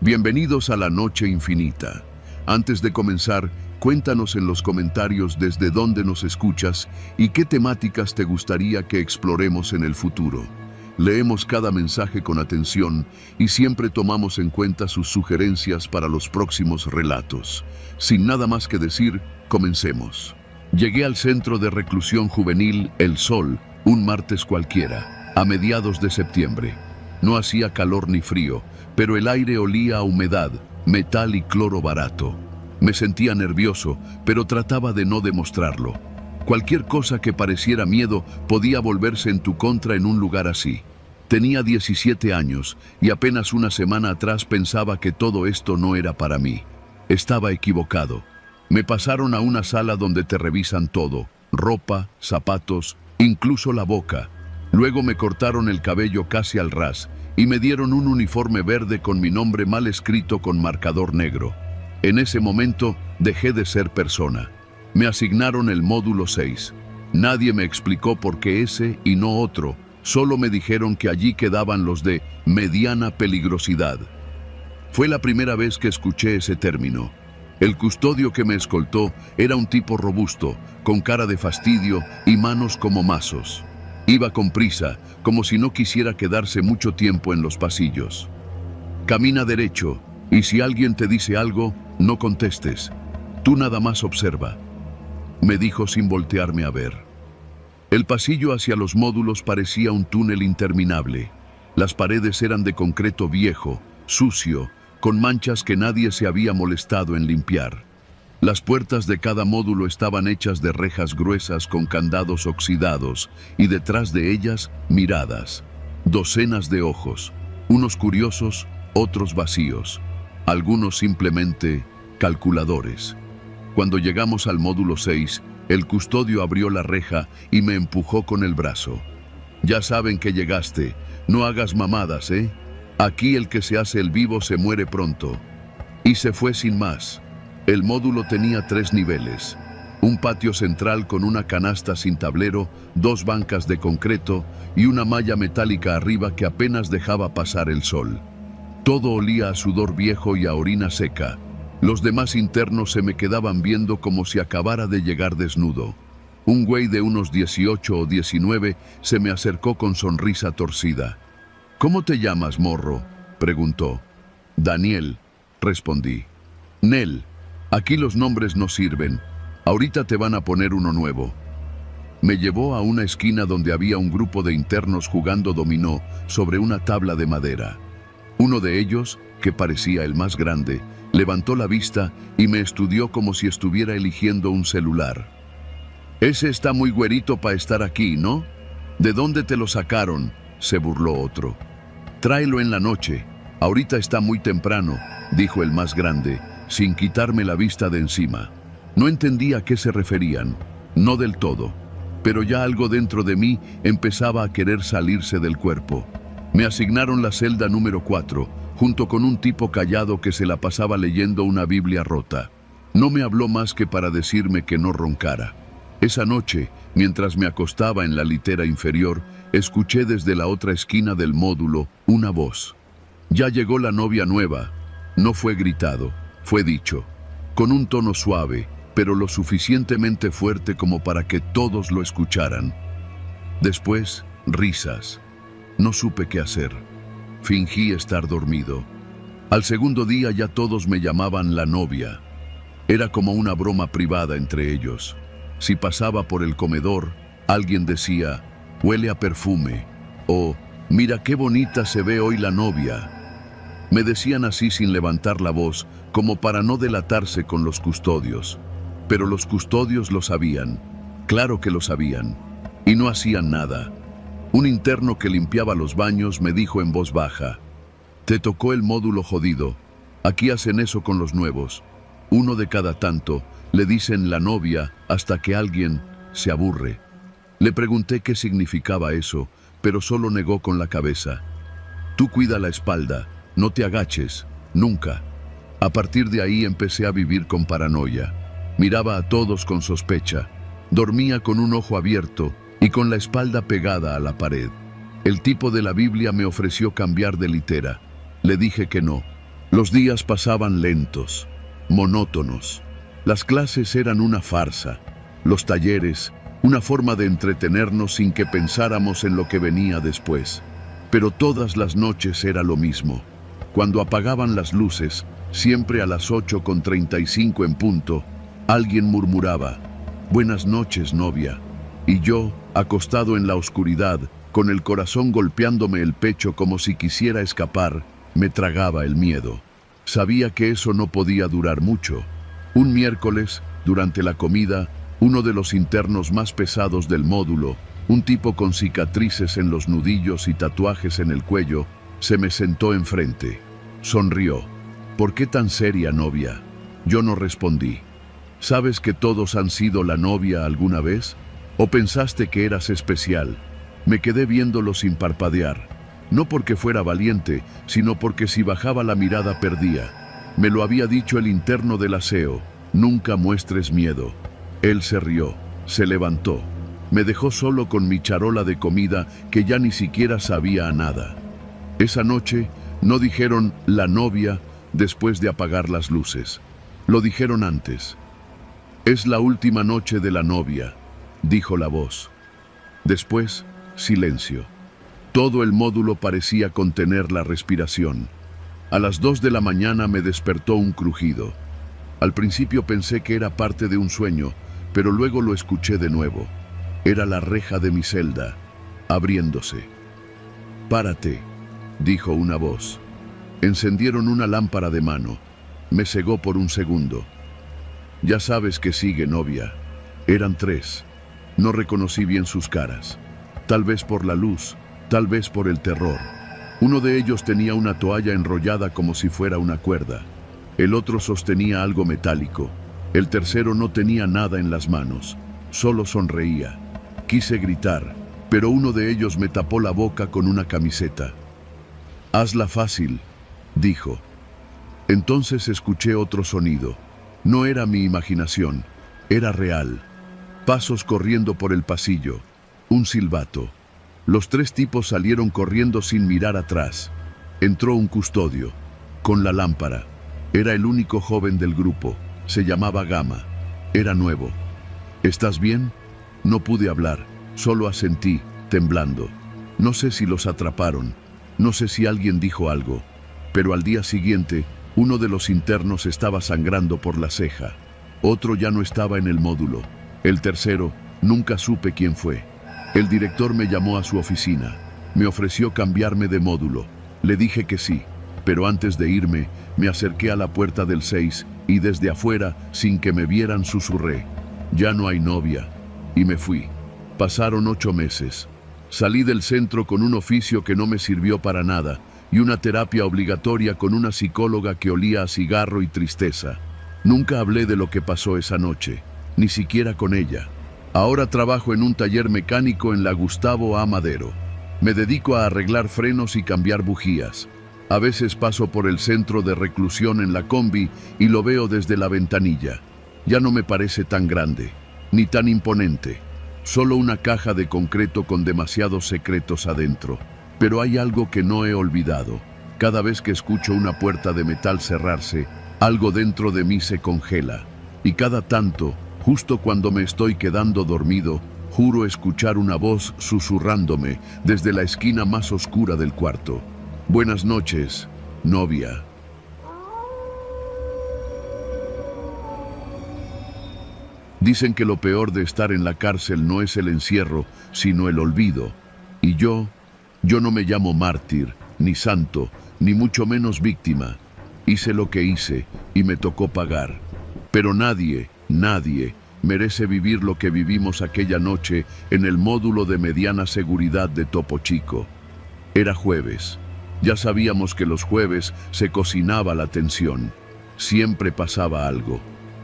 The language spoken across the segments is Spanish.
Bienvenidos a la Noche Infinita. Antes de comenzar, cuéntanos en los comentarios desde dónde nos escuchas y qué temáticas te gustaría que exploremos en el futuro. Leemos cada mensaje con atención y siempre tomamos en cuenta sus sugerencias para los próximos relatos. Sin nada más que decir, comencemos. Llegué al centro de reclusión juvenil El Sol, un martes cualquiera, a mediados de septiembre. No hacía calor ni frío, pero el aire olía a humedad, metal y cloro barato. Me sentía nervioso, pero trataba de no demostrarlo. Cualquier cosa que pareciera miedo podía volverse en tu contra en un lugar así. Tenía 17 años y apenas una semana atrás pensaba que todo esto no era para mí. Estaba equivocado. Me pasaron a una sala donde te revisan todo: ropa, zapatos, incluso la boca. Luego me cortaron el cabello casi al ras y me dieron un uniforme verde con mi nombre mal escrito con marcador negro. En ese momento dejé de ser persona. Me asignaron el módulo 6. Nadie me explicó por qué ese y no otro. Solo me dijeron que allí quedaban los de mediana peligrosidad. Fue la primera vez que escuché ese término. El custodio que me escoltó era un tipo robusto, con cara de fastidio y manos como mazos. Iba con prisa, como si no quisiera quedarse mucho tiempo en los pasillos. Camina derecho, y si alguien te dice algo, no contestes. Tú nada más observa, me dijo sin voltearme a ver. El pasillo hacia los módulos parecía un túnel interminable. Las paredes eran de concreto viejo, sucio, con manchas que nadie se había molestado en limpiar. Las puertas de cada módulo estaban hechas de rejas gruesas con candados oxidados y detrás de ellas miradas. Docenas de ojos, unos curiosos, otros vacíos, algunos simplemente calculadores. Cuando llegamos al módulo 6, el custodio abrió la reja y me empujó con el brazo. Ya saben que llegaste, no hagas mamadas, ¿eh? Aquí el que se hace el vivo se muere pronto. Y se fue sin más. El módulo tenía 3 niveles. Un patio central con una canasta sin tablero, 2 bancas de concreto y una malla metálica arriba que apenas dejaba pasar el sol. Todo olía a sudor viejo y a orina seca. Los demás internos se me quedaban viendo como si acabara de llegar desnudo. Un güey de unos 18 o 19 se me acercó con sonrisa torcida. ¿Cómo te llamas, morro?, preguntó. Daniel, respondí. Nel, aquí los nombres no sirven. Ahorita te van a poner uno nuevo. Me llevó a una esquina donde había un grupo de internos jugando dominó sobre una tabla de madera. Uno de ellos, que parecía el más grande, levantó la vista y me estudió como si estuviera eligiendo un celular. Ese está muy güerito para estar aquí, ¿no? ¿De dónde te lo sacaron?, se burló otro. Tráelo en la noche. Ahorita está muy temprano, dijo el más grande, sin quitarme la vista de encima. No entendía a qué se referían, no del todo, pero ya algo dentro de mí empezaba a querer salirse del cuerpo. Me asignaron la celda número 4, junto con un tipo callado que se la pasaba leyendo una Biblia rota. No me habló más que para decirme que no roncara. Esa noche, mientras me acostaba en la litera inferior, escuché desde la otra esquina del módulo una voz. Ya llegó la novia nueva. No fue gritado, fue dicho, con un tono suave, pero lo suficientemente fuerte como para que todos lo escucharan. Después, risas. No supe qué hacer. Fingí estar dormido. Al segundo día ya todos me llamaban la novia. Era como una broma privada entre ellos. Si pasaba por el comedor, alguien decía, huele a perfume, o mira qué bonita se ve hoy la novia. Me decían así sin levantar la voz, como para no delatarse con los custodios. Pero los custodios lo sabían, claro que lo sabían, y no hacían nada. Un interno que limpiaba los baños me dijo en voz baja, te tocó el módulo jodido, aquí hacen eso con los nuevos. Uno de cada tanto le dicen la novia hasta que alguien se aburre. Le pregunté qué significaba eso, pero solo negó con la cabeza. Tú cuida la espalda, no te agaches, nunca. A partir de ahí empecé a vivir con paranoia. Miraba a todos con sospecha. Dormía con un ojo abierto y con la espalda pegada a la pared. El tipo de la Biblia me ofreció cambiar de litera. Le dije que no. Los días pasaban lentos, monótonos. Las clases eran una farsa, los talleres, una forma de entretenernos sin que pensáramos en lo que venía después. Pero todas las noches era lo mismo. Cuando apagaban las luces, siempre a las 8:35 en punto, alguien murmuraba: «Buenas noches, novia». Y yo, acostado en la oscuridad, con el corazón golpeándome el pecho como si quisiera escapar, me tragaba el miedo. Sabía que eso no podía durar mucho. Un miércoles, durante la comida, uno de los internos más pesados del módulo, un tipo con cicatrices en los nudillos y tatuajes en el cuello, se me sentó enfrente. Sonrió. «¿Por qué tan seria, novia?». Yo no respondí. «¿Sabes que todos han sido la novia alguna vez? ¿O pensaste que eras especial?». Me quedé viéndolo sin parpadear. No porque fuera valiente, sino porque si bajaba la mirada perdía. Me lo había dicho el interno del aseo: «Nunca muestres miedo». Él se rió, se levantó. Me dejó solo con mi charola de comida que ya ni siquiera sabía a nada. Esa noche no dijeron «la novia» después de apagar las luces. Lo dijeron antes. «Es la última noche de la novia», dijo la voz. Después, silencio. Todo el módulo parecía contener la respiración. A las 2 de la mañana me despertó un crujido. Al principio pensé que era parte de un sueño, pero luego lo escuché de nuevo. Era la reja de mi celda, abriéndose. «Párate», dijo una voz. Encendieron una lámpara de mano. Me cegó por un segundo. «Ya sabes que sigue, novia». Eran 3. No reconocí bien sus caras. Tal vez por la luz, tal vez por el terror. Uno de ellos tenía una toalla enrollada como si fuera una cuerda. El otro sostenía algo metálico. El tercero no tenía nada en las manos, solo sonreía. Quise gritar, pero uno de ellos me tapó la boca con una camiseta. «Hazla fácil», dijo. Entonces escuché otro sonido. No era mi imaginación, era real. Pasos corriendo por el pasillo, un silbato. Los 3 tipos salieron corriendo sin mirar atrás. Entró un custodio, con la lámpara. Era el único joven del grupo. Se llamaba Gama. Era nuevo. «¿Estás bien?». No pude hablar, solo asentí, temblando. No sé si los atraparon, no sé si alguien dijo algo, pero al día siguiente, uno de los internos estaba sangrando por la ceja. Otro ya no estaba en el módulo. El tercero, nunca supe quién fue. El director me llamó a su oficina. Me ofreció cambiarme de módulo. Le dije que sí, pero antes de irme, me acerqué a la puerta del 6 y desde afuera, sin que me vieran, susurré: «Ya no hay novia». Y me fui. Pasaron 8 meses. Salí del centro con un oficio que no me sirvió para nada y una terapia obligatoria con una psicóloga que olía a cigarro y tristeza. Nunca hablé de lo que pasó esa noche, ni siquiera con ella. Ahora trabajo en un taller mecánico en la Gustavo A. Madero. Me dedico a arreglar frenos y cambiar bujías. A veces paso por el centro de reclusión en la combi y lo veo desde la ventanilla. Ya no me parece tan grande, ni tan imponente. Solo una caja de concreto con demasiados secretos adentro. Pero hay algo que no he olvidado. Cada vez que escucho una puerta de metal cerrarse, algo dentro de mí se congela. Y cada tanto, justo cuando me estoy quedando dormido, juro escuchar una voz susurrándome desde la esquina más oscura del cuarto: «Buenas noches, novia». Dicen que lo peor de estar en la cárcel no es el encierro, sino el olvido. Y yo no me llamo mártir, ni santo, ni mucho menos víctima. Hice lo que hice y me tocó pagar. Pero nadie merece vivir lo que vivimos aquella noche en el módulo de mediana seguridad de Topo Chico. Era jueves. Ya sabíamos que los jueves se cocinaba la tensión. Siempre pasaba algo.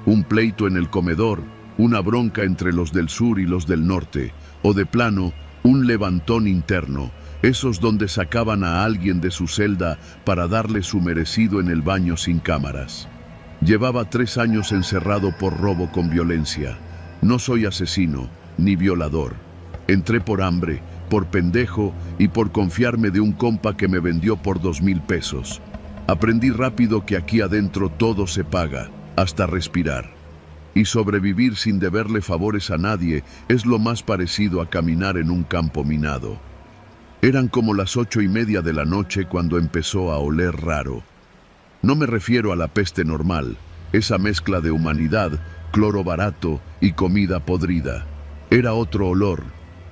Un pleito en el comedor, una bronca entre los del sur y los del norte, o de plano, un levantón interno, esos donde sacaban a alguien de su celda para darle su merecido en el baño sin cámaras. Llevaba 3 años encerrado por robo con violencia. No soy asesino, ni violador. Entré por hambre, por pendejo y por confiarme de un compa que me vendió por 2,000 pesos. Aprendí rápido que aquí adentro todo se paga, hasta respirar. Y sobrevivir sin deberle favores a nadie es lo más parecido a caminar en un campo minado. Eran como las 8:30 de la noche cuando empezó a oler raro. No me refiero a la peste normal, esa mezcla de humanidad, cloro barato y comida podrida. Era otro olor,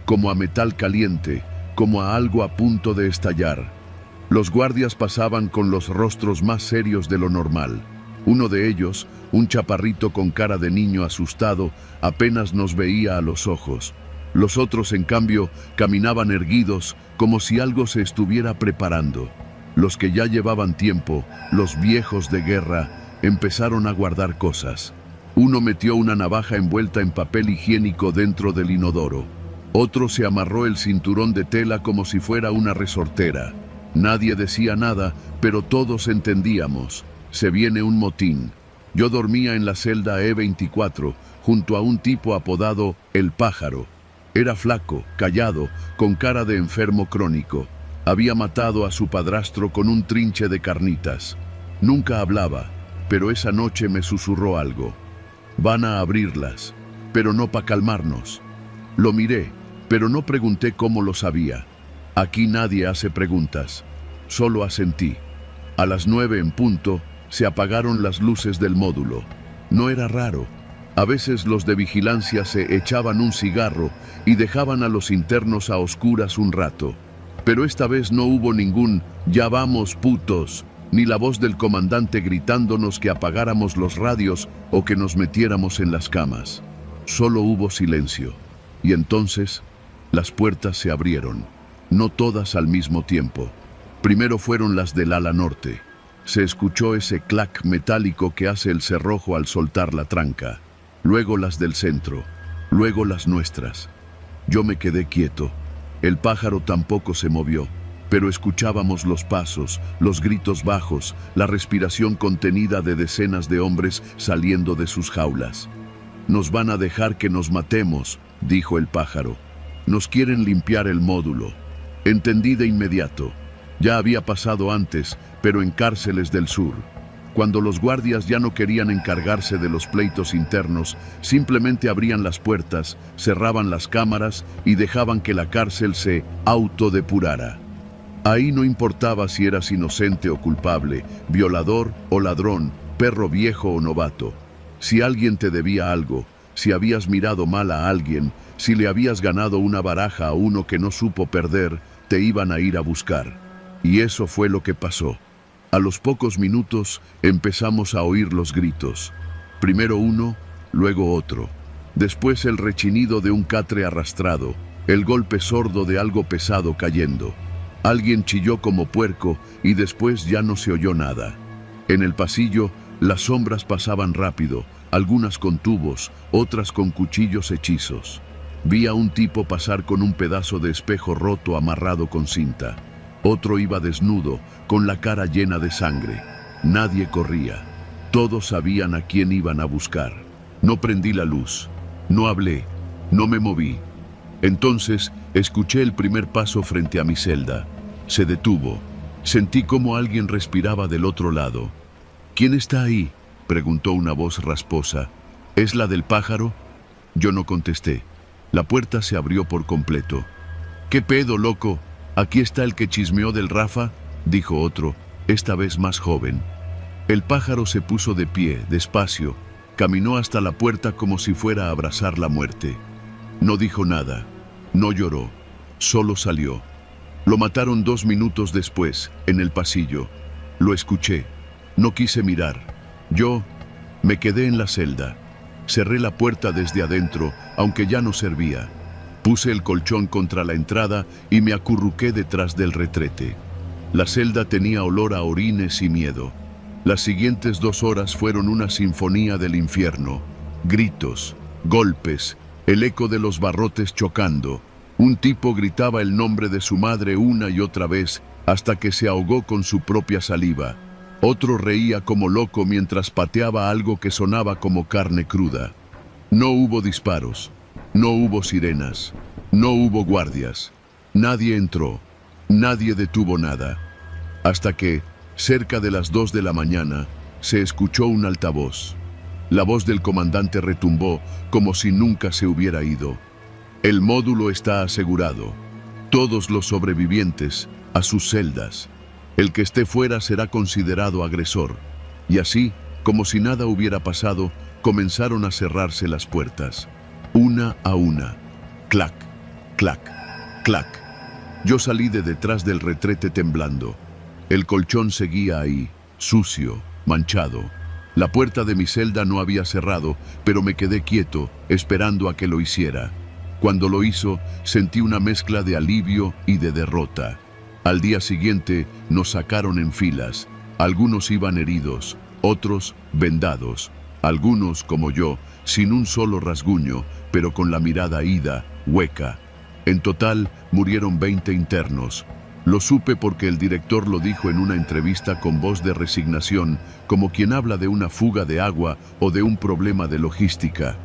como a metal caliente, como a algo a punto de estallar. Los guardias pasaban con los rostros más serios de lo normal. Uno de ellos, un chaparrito con cara de niño asustado, apenas nos veía a los ojos. Los otros, en cambio, caminaban erguidos, como si algo se estuviera preparando. Los que ya llevaban tiempo, los viejos de guerra, empezaron a guardar cosas. Uno metió una navaja envuelta en papel higiénico dentro del inodoro. Otro se amarró el cinturón de tela como si fuera una resortera. Nadie decía nada, pero todos entendíamos. Se viene un motín. Yo dormía en la celda E24, junto a un tipo apodado El Pájaro. Era flaco, callado, con cara de enfermo crónico. Había matado a su padrastro con un trinche de carnitas. Nunca hablaba, pero esa noche me susurró algo. Van a abrirlas, pero no para calmarnos. Lo miré, pero no pregunté cómo lo sabía. Aquí nadie hace preguntas, solo asentí. A las 9 en punto, se apagaron las luces del módulo. No era raro. A veces los de vigilancia se echaban un cigarro y dejaban a los internos a oscuras un rato. Pero esta vez no hubo ningún "ya vamos, putos", ni la voz del comandante gritándonos que apagáramos los radios o que nos metiéramos en las camas. Solo hubo silencio. Y entonces, las puertas se abrieron. No todas al mismo tiempo. Primero fueron las del ala norte. Se escuchó ese clac metálico que hace el cerrojo al soltar la tranca. Luego las del centro. Luego las nuestras. Yo me quedé quieto. El pájaro tampoco se movió, pero escuchábamos los pasos, los gritos bajos, la respiración contenida de decenas de hombres saliendo de sus jaulas. Nos van a dejar que nos matemos, dijo el pájaro. Nos quieren limpiar el módulo. Entendí de inmediato. Ya había pasado antes, pero en cárceles del sur. Cuando los guardias ya no querían encargarse de los pleitos internos, simplemente abrían las puertas, cerraban las cámaras y dejaban que la cárcel se autodepurara. Ahí no importaba si eras inocente o culpable, violador o ladrón, perro viejo o novato. Si alguien te debía algo, si habías mirado mal a alguien, si le habías ganado una baraja a uno que no supo perder, te iban a ir a buscar. Y eso fue lo que pasó. A los pocos minutos empezamos a oír los gritos. Primero uno, luego otro. Después el rechinido de un catre arrastrado, el golpe sordo de algo pesado cayendo. Alguien chilló como puerco y después ya no se oyó nada. En el pasillo, las sombras pasaban rápido, algunas con tubos, otras con cuchillos hechizos. Vi a un tipo pasar con un pedazo de espejo roto amarrado con cinta. Otro iba desnudo, con la cara llena de sangre. Nadie corría. Todos sabían a quién iban a buscar. No prendí la luz. No hablé. No me moví. Entonces, escuché el primer paso frente a mi celda. Se detuvo. Sentí como alguien respiraba del otro lado. ¿Quién está ahí?, preguntó una voz rasposa. ¿Es la del pájaro? Yo no contesté. La puerta se abrió por completo. ¿Qué pedo, loco? Aquí está el que chismeó del Rafa, dijo otro, esta vez más joven. El pájaro se puso de pie, despacio, caminó hasta la puerta como si fuera a abrazar la muerte. No dijo nada, no lloró, solo salió. Lo mataron 2 minutos después, en el pasillo. Lo escuché, no quise mirar. Yo me quedé en la celda. Cerré la puerta desde adentro, aunque ya no servía. Puse el colchón contra la entrada y me acurruqué detrás del retrete. La celda tenía olor a orines y miedo. Las siguientes 2 horas fueron una sinfonía del infierno. Gritos, golpes, el eco de los barrotes chocando. Un tipo gritaba el nombre de su madre una y otra vez hasta que se ahogó con su propia saliva. Otro reía como loco mientras pateaba algo que sonaba como carne cruda. No hubo disparos. No hubo sirenas, no hubo guardias, nadie entró, nadie detuvo nada. Hasta que, Cerca de las 2 de la mañana, se escuchó un altavoz. La voz del comandante retumbó como si nunca se hubiera ido. El módulo está asegurado. Todos los sobrevivientes a sus celdas. El que esté fuera será considerado agresor. Y así, como si nada hubiera pasado, comenzaron a cerrarse las puertas. Una a una. Clac, clac, clac. Yo salí de detrás del retrete temblando. El colchón seguía ahí, sucio, manchado. La puerta de mi celda no había cerrado, pero me quedé quieto, esperando a que lo hiciera. Cuando lo hizo, sentí una mezcla de alivio y de derrota. Al día siguiente, nos sacaron en filas. Algunos iban heridos, otros vendados. Algunos, como yo, sin un solo rasguño, pero con la mirada ida, hueca. En total, murieron 20 internos. Lo supe porque el director lo dijo en una entrevista con voz de resignación, como quien habla de una fuga de agua o de un problema de logística.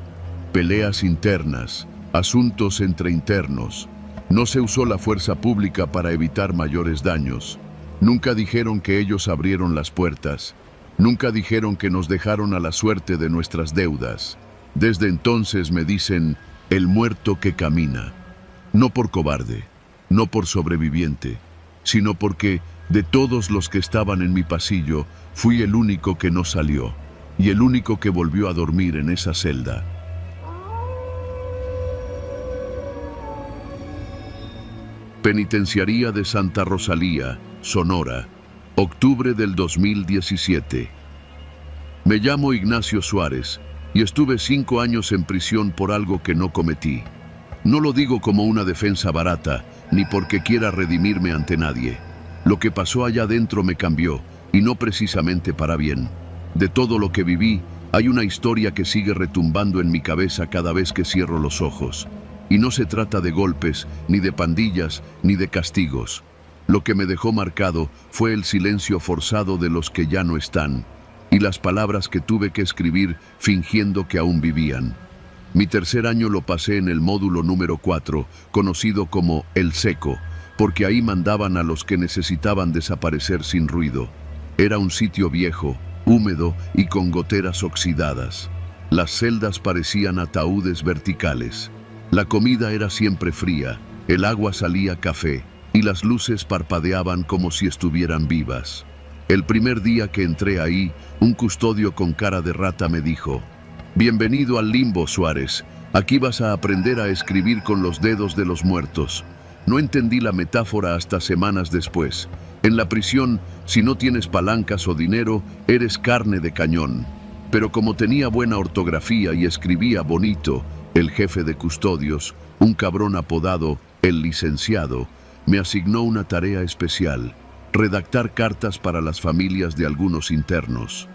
Peleas internas, asuntos entre internos. No se usó la fuerza pública para evitar mayores daños. Nunca dijeron que ellos abrieron las puertas. Nunca dijeron que nos dejaron a la suerte de nuestras deudas. Desde entonces me dicen, el muerto que camina. No por cobarde, no por sobreviviente, sino porque, de todos los que estaban en mi pasillo, fui el único que no salió, y el único que volvió a dormir en esa celda. Penitenciaría de Santa Rosalía, Sonora, octubre del 2017. Me llamo Ignacio Suárez y estuve 5 años en prisión por algo que no cometí. No lo digo como una defensa barata, ni porque quiera redimirme ante nadie. Lo que pasó allá adentro me cambió, y no precisamente para bien. De todo lo que viví, hay una historia que sigue retumbando en mi cabeza cada vez que cierro los ojos. Y no se trata de golpes, ni de pandillas, ni de castigos. Lo que me dejó marcado fue el silencio forzado de los que ya no están, y las palabras que tuve que escribir fingiendo que aún vivían. Mi tercer año lo pasé en el módulo número 4, conocido como El Seco, porque ahí mandaban a los que necesitaban desaparecer sin ruido. Era un sitio viejo, húmedo y con goteras oxidadas. Las celdas parecían ataúdes verticales. La comida era siempre fría, el agua salía café, y las luces parpadeaban como si estuvieran vivas. El primer día que entré ahí, un custodio con cara de rata me dijo: «Bienvenido al limbo, Suárez. Aquí vas a aprender a escribir con los dedos de los muertos». No entendí la metáfora hasta semanas después. En la prisión, si no tienes palancas o dinero, eres carne de cañón. Pero como tenía buena ortografía y escribía bonito, el jefe de custodios, un cabrón apodado El Licenciado, me asignó una tarea especial: redactar cartas para las familias de algunos internos.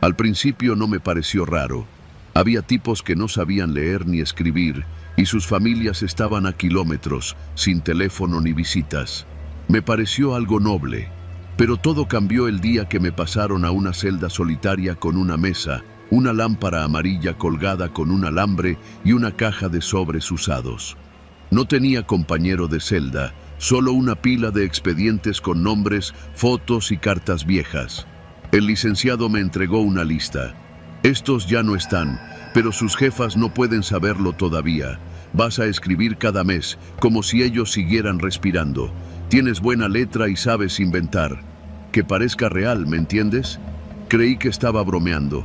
Al principio no me pareció raro. Había tipos que no sabían leer ni escribir, y sus familias estaban a kilómetros, sin teléfono ni visitas. Me pareció algo noble, pero todo cambió el día que me pasaron a una celda solitaria con una mesa, una lámpara amarilla colgada con un alambre y una caja de sobres usados. No tenía compañero de celda, solo una pila de expedientes con nombres, fotos y cartas viejas. El licenciado me entregó una lista. Estos ya no están, pero sus jefas no pueden saberlo todavía. Vas a escribir cada mes, como si ellos siguieran respirando. Tienes buena letra y sabes inventar. Que parezca real, ¿me entiendes? Creí que estaba bromeando.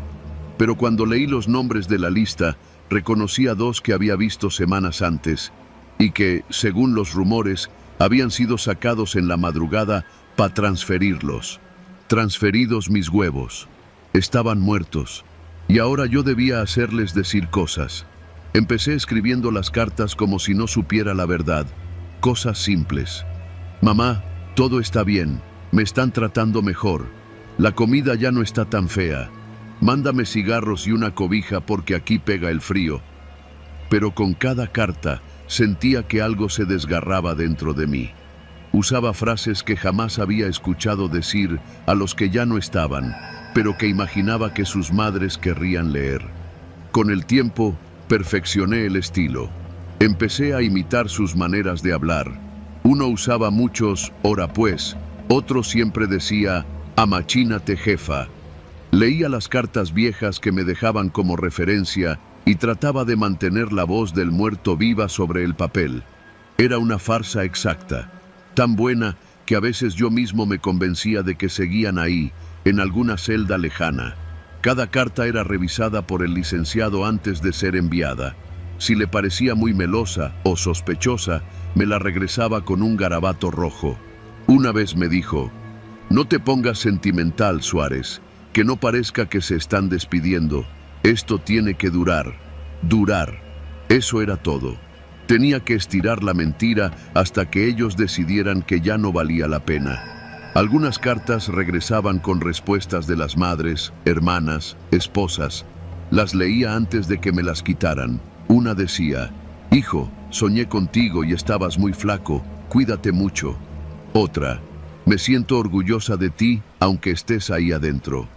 Pero cuando leí los nombres de la lista, reconocí a 2 que había visto semanas antes, y que, según los rumores, habían sido sacados en la madrugada para transferirlos. Transferidos mis huevos. Estaban muertos. Y ahora yo debía hacerles decir cosas. Empecé escribiendo las cartas como si no supiera la verdad. Cosas simples. Mamá, todo está bien. Me están tratando mejor. La comida ya no está tan fea. Mándame cigarros y una cobija porque aquí pega el frío. Pero con cada carta sentía que algo se desgarraba dentro de mí. Usaba frases que jamás había escuchado decir a los que ya no estaban, pero que imaginaba que sus madres querrían leer. Con el tiempo, perfeccioné el estilo. Empecé a imitar sus maneras de hablar. Uno usaba muchos «ora pues», otro siempre decía Amachínate, jefa. Leía las cartas viejas que me dejaban como referencia y trataba de mantener la voz del muerto viva sobre el papel. Era una farsa exacta, tan buena que a veces yo mismo me convencía de que seguían ahí, en alguna celda lejana. Cada carta era revisada por el licenciado antes de ser enviada. Si le parecía muy melosa o sospechosa, me la regresaba con un garabato rojo. Una vez me dijo: «No te pongas sentimental, Suárez, que no parezca que se están despidiendo. Esto tiene que durar, durar». Eso era todo. Tenía que estirar la mentira hasta que ellos decidieran que ya no valía la pena. Algunas cartas regresaban con respuestas de las madres, hermanas, esposas. Las leía antes de que me las quitaran. Una decía: «Hijo, soñé contigo y estabas muy flaco, cuídate mucho». Otra: «Me siento orgullosa de ti, aunque estés ahí adentro».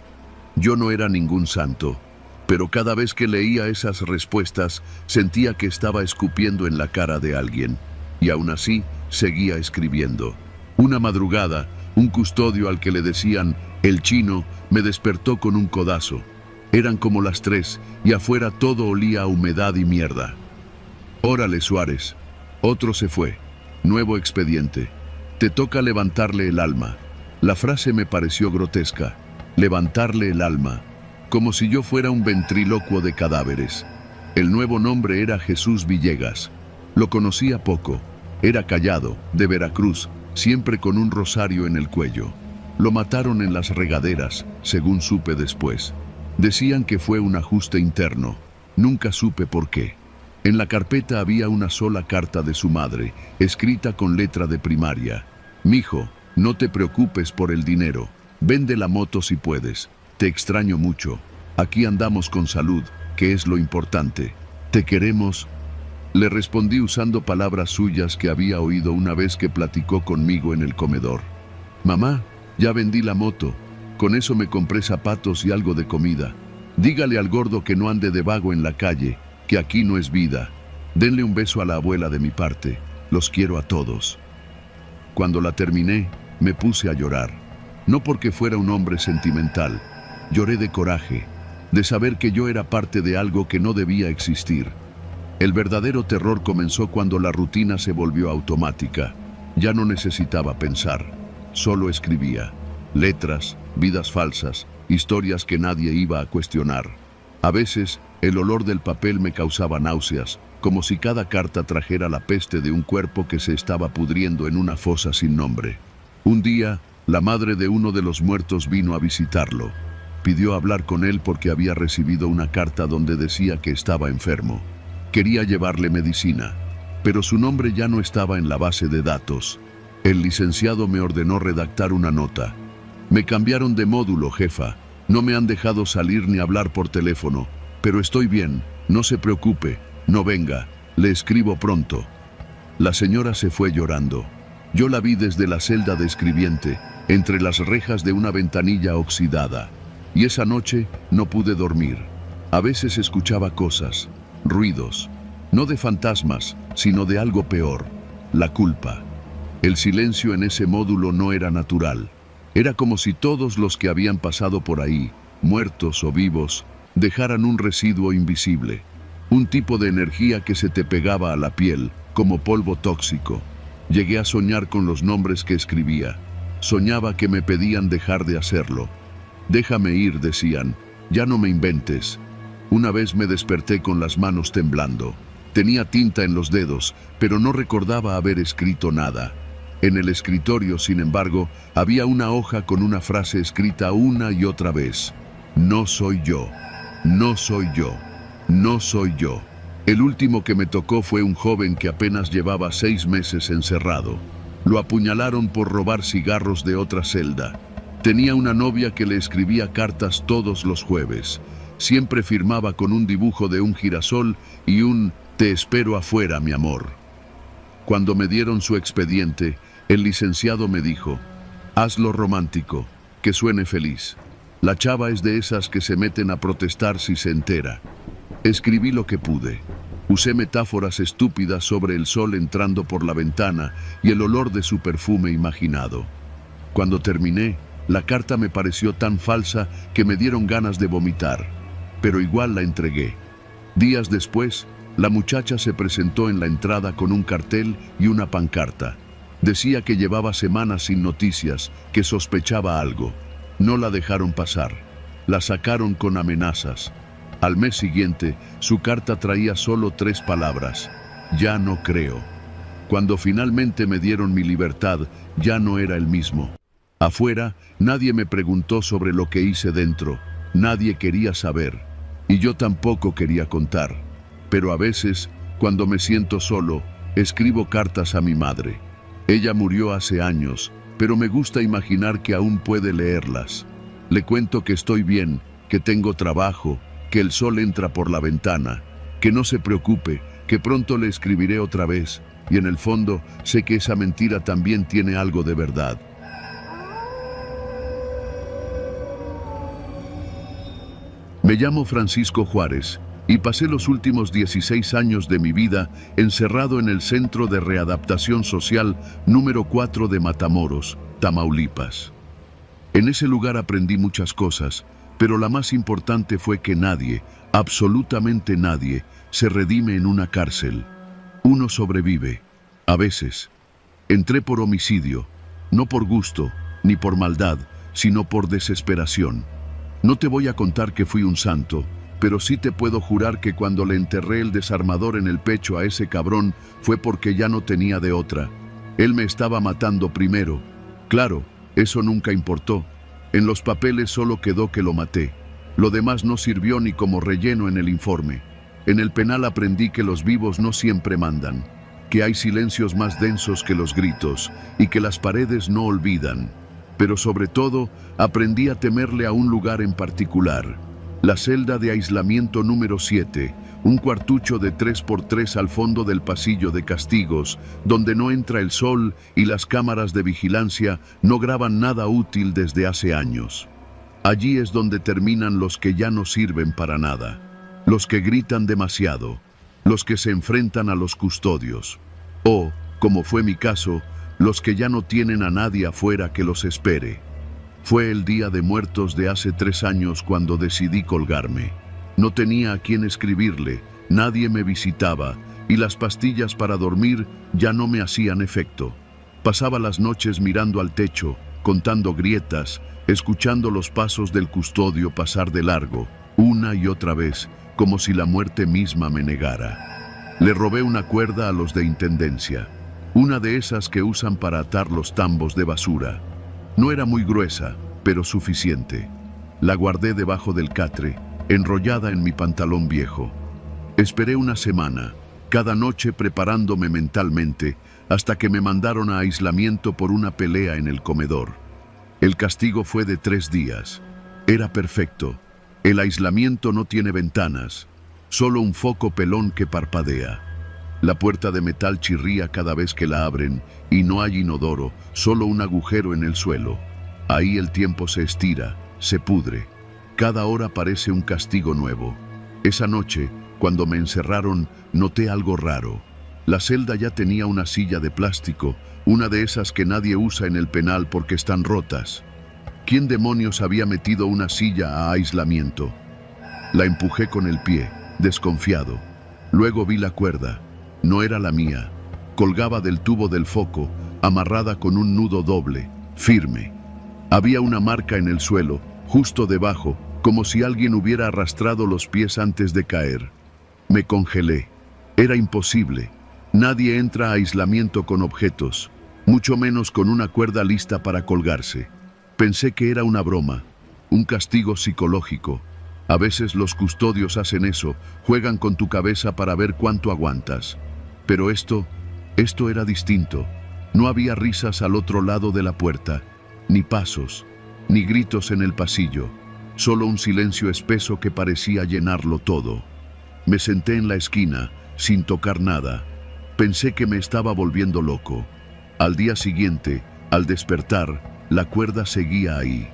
Yo no era ningún santo, pero cada vez que leía esas respuestas sentía que estaba escupiendo en la cara de alguien, y aún así seguía escribiendo. Una madrugada, un custodio al que le decían «el chino» me despertó con un codazo. Eran como las 3 y afuera todo olía a humedad y mierda. «Órale, Suárez». Otro se fue. Nuevo expediente. «Te toca levantarle el alma». La frase me pareció grotesca. Levantarle el alma. Como si yo fuera un ventrílocuo de cadáveres. El nuevo nombre era Jesús Villegas. Lo conocía poco. Era callado, de Veracruz, siempre con un rosario en el cuello. Lo mataron en las regaderas, según supe después. Decían que fue un ajuste interno. Nunca supe por qué. En la carpeta había una sola carta de su madre, escrita con letra de primaria. «Mijo, no te preocupes por el dinero. Vende la moto si puedes. Te extraño mucho. Aquí andamos con salud, que es lo importante. Te queremos». Le respondí usando palabras suyas que había oído una vez que platicó conmigo en el comedor. «Mamá, ya vendí la moto. Con eso me compré zapatos y algo de comida. Dígale al gordo que no ande de vago en la calle, que aquí no es vida. Denle un beso a la abuela de mi parte. Los quiero a todos». Cuando la terminé, me puse a llorar. No porque fuera un hombre sentimental. Lloré de coraje, de saber que yo era parte de algo que no debía existir. El verdadero terror comenzó cuando la rutina se volvió automática. Ya no necesitaba pensar, solo escribía. Letras, vidas falsas, historias que nadie iba a cuestionar. A veces, el olor del papel me causaba náuseas, como si cada carta trajera la peste de un cuerpo que se estaba pudriendo en una fosa sin nombre. Un día, la madre de uno de los muertos vino a visitarlo. Pidió hablar con él porque había recibido una carta donde decía que estaba enfermo. Quería llevarle medicina, pero su nombre ya no estaba en la base de datos. El licenciado me ordenó redactar una nota. «Me cambiaron de módulo, jefa. No me han dejado salir ni hablar por teléfono, pero estoy bien, no se preocupe, no venga, le escribo pronto». La señora se fue llorando. Yo la vi desde la celda de escribiente, entre las rejas de una ventanilla oxidada. Y esa noche no pude dormir. A veces escuchaba cosas, ruidos, no de fantasmas, sino de algo peor, la culpa. El silencio en ese módulo no era natural. Era como si todos los que habían pasado por ahí, muertos o vivos, dejaran un residuo invisible. Un tipo de energía que se te pegaba a la piel, como polvo tóxico. Llegué a soñar con los nombres que escribía. Soñaba que me pedían dejar de hacerlo. «Déjame ir», decían, «ya no me inventes». Una vez me desperté con las manos temblando. Tenía tinta en los dedos, pero no recordaba haber escrito nada. En el escritorio, sin embargo, había una hoja con una frase escrita una y otra vez. «No soy yo, no soy yo, no soy yo». El último que me tocó fue un joven que apenas llevaba 6 meses encerrado. Lo apuñalaron por robar cigarros de otra celda. Tenía una novia que le escribía cartas todos los jueves. Siempre firmaba con un dibujo de un girasol y un «te espero afuera, mi amor». Cuando me dieron su expediente, el licenciado me dijo: «Hazlo romántico, que suene feliz. La chava es de esas que se meten a protestar si se entera». Escribí lo que pude. Usé metáforas estúpidas sobre el sol entrando por la ventana y el olor de su perfume imaginado. Cuando terminé, La carta me pareció tan falsa que me dieron ganas de vomitar, pero igual la entregué. Días después, la muchacha se presentó en la entrada con un cartel y una pancarta. Decía que llevaba semanas sin noticias, que sospechaba algo. No la dejaron pasar. La sacaron con amenazas. Al mes siguiente, su carta traía solo 3 palabras: ya no creo. Cuando finalmente me dieron mi libertad, ya no era el mismo. Afuera, nadie me preguntó sobre lo que hice dentro. Nadie quería saber. Y yo tampoco quería contar. Pero a veces, cuando me siento solo, escribo cartas a mi madre. Ella murió hace años, pero me gusta imaginar que aún puede leerlas. Le cuento que estoy bien, que tengo trabajo, que el sol entra por la ventana, que no se preocupe, que pronto le escribiré otra vez, y en el fondo sé que esa mentira también tiene algo de verdad. Me llamo Francisco Juárez y pasé los últimos 16 años de mi vida encerrado en el Centro de Readaptación Social número 4 de Matamoros, Tamaulipas. En ese lugar aprendí muchas cosas, pero la más importante fue que nadie, absolutamente nadie, se redime en una cárcel. Uno sobrevive, a veces. Entré por homicidio, no por gusto, ni por maldad, sino por desesperación. No te voy a contar que fui un santo, pero sí te puedo jurar que cuando le enterré el desarmador en el pecho a ese cabrón fue porque ya no tenía de otra. Él me estaba matando primero. Claro, eso nunca importó. En los papeles solo quedó que lo maté. Lo demás no sirvió ni como relleno en el informe. En el penal aprendí que los vivos no siempre mandan, que hay silencios más densos que los gritos y que las paredes no olvidan. Pero sobre todo, aprendí a temerle a un lugar en particular. La celda de aislamiento número 7, un cuartucho de 3x3 al fondo del pasillo de castigos, donde no entra el sol y las cámaras de vigilancia no graban nada útil desde hace años. Allí es donde terminan los que ya no sirven para nada, los que gritan demasiado, los que se enfrentan a los custodios, o, como fue mi caso, los que ya no tienen a nadie afuera que los espere. Fue el Día de Muertos de hace 3 años cuando decidí colgarme. No tenía a quién escribirle, nadie me visitaba y las pastillas para dormir ya no me hacían efecto. Pasaba las noches mirando al techo, contando grietas, escuchando los pasos del custodio pasar de largo, una y otra vez, como si la muerte misma me negara. Le robé una cuerda a los de intendencia, una de esas que usan para atar los tambos de basura. No era muy gruesa, pero suficiente. La guardé debajo del catre, enrollada en mi pantalón viejo. Esperé una semana, cada noche preparándome mentalmente, hasta que me mandaron a aislamiento por una pelea en el comedor. El castigo fue de 3 días. Era perfecto. El aislamiento no tiene ventanas, solo un foco pelón que parpadea. La puerta de metal chirría cada vez que la abren y no hay inodoro, solo un agujero en el suelo. Ahí el tiempo se estira, se pudre. Cada hora parece un castigo nuevo. Esa noche, cuando me encerraron, noté algo raro. La celda ya tenía una silla de plástico, una de esas que nadie usa en el penal porque están rotas. ¿Quién demonios había metido una silla a aislamiento? La empujé con el pie, desconfiado. Luego vi la cuerda. No era la mía. Colgaba del tubo del foco, amarrada con un nudo doble, firme. Había una marca en el suelo, justo debajo, como si alguien hubiera arrastrado los pies antes de caer. Me congelé. Era imposible. Nadie entra a aislamiento con objetos, mucho menos con una cuerda lista para colgarse. Pensé que era una broma, un castigo psicológico. A veces los custodios hacen eso, juegan con tu cabeza para ver cuánto aguantas. Pero esto era distinto. No había risas al otro lado de la puerta, ni pasos, ni gritos en el pasillo, solo un silencio espeso que parecía llenarlo todo. Me senté en la esquina, sin tocar nada. Pensé que me estaba volviendo loco. Al día siguiente, al despertar, la cuerda seguía ahí,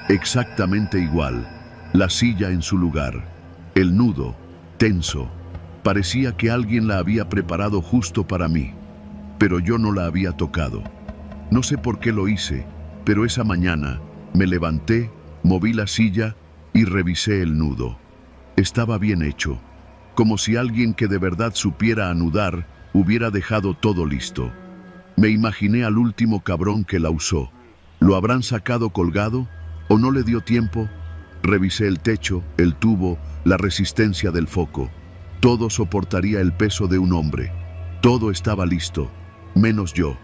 exactamente igual, la silla en su lugar, el nudo, tenso. Parecía que alguien la había preparado justo para mí, pero yo no la había tocado. No sé por qué lo hice, pero esa mañana, Me levanté, moví la silla y revisé el nudo. Estaba bien hecho, como si alguien que de verdad supiera anudar hubiera dejado todo listo. Me imaginé al último cabrón que la usó. ¿Lo habrán sacado colgado o no le dio tiempo? Revisé el techo, el tubo, la resistencia del foco. Todo soportaría el peso de un hombre. Todo estaba listo, menos yo.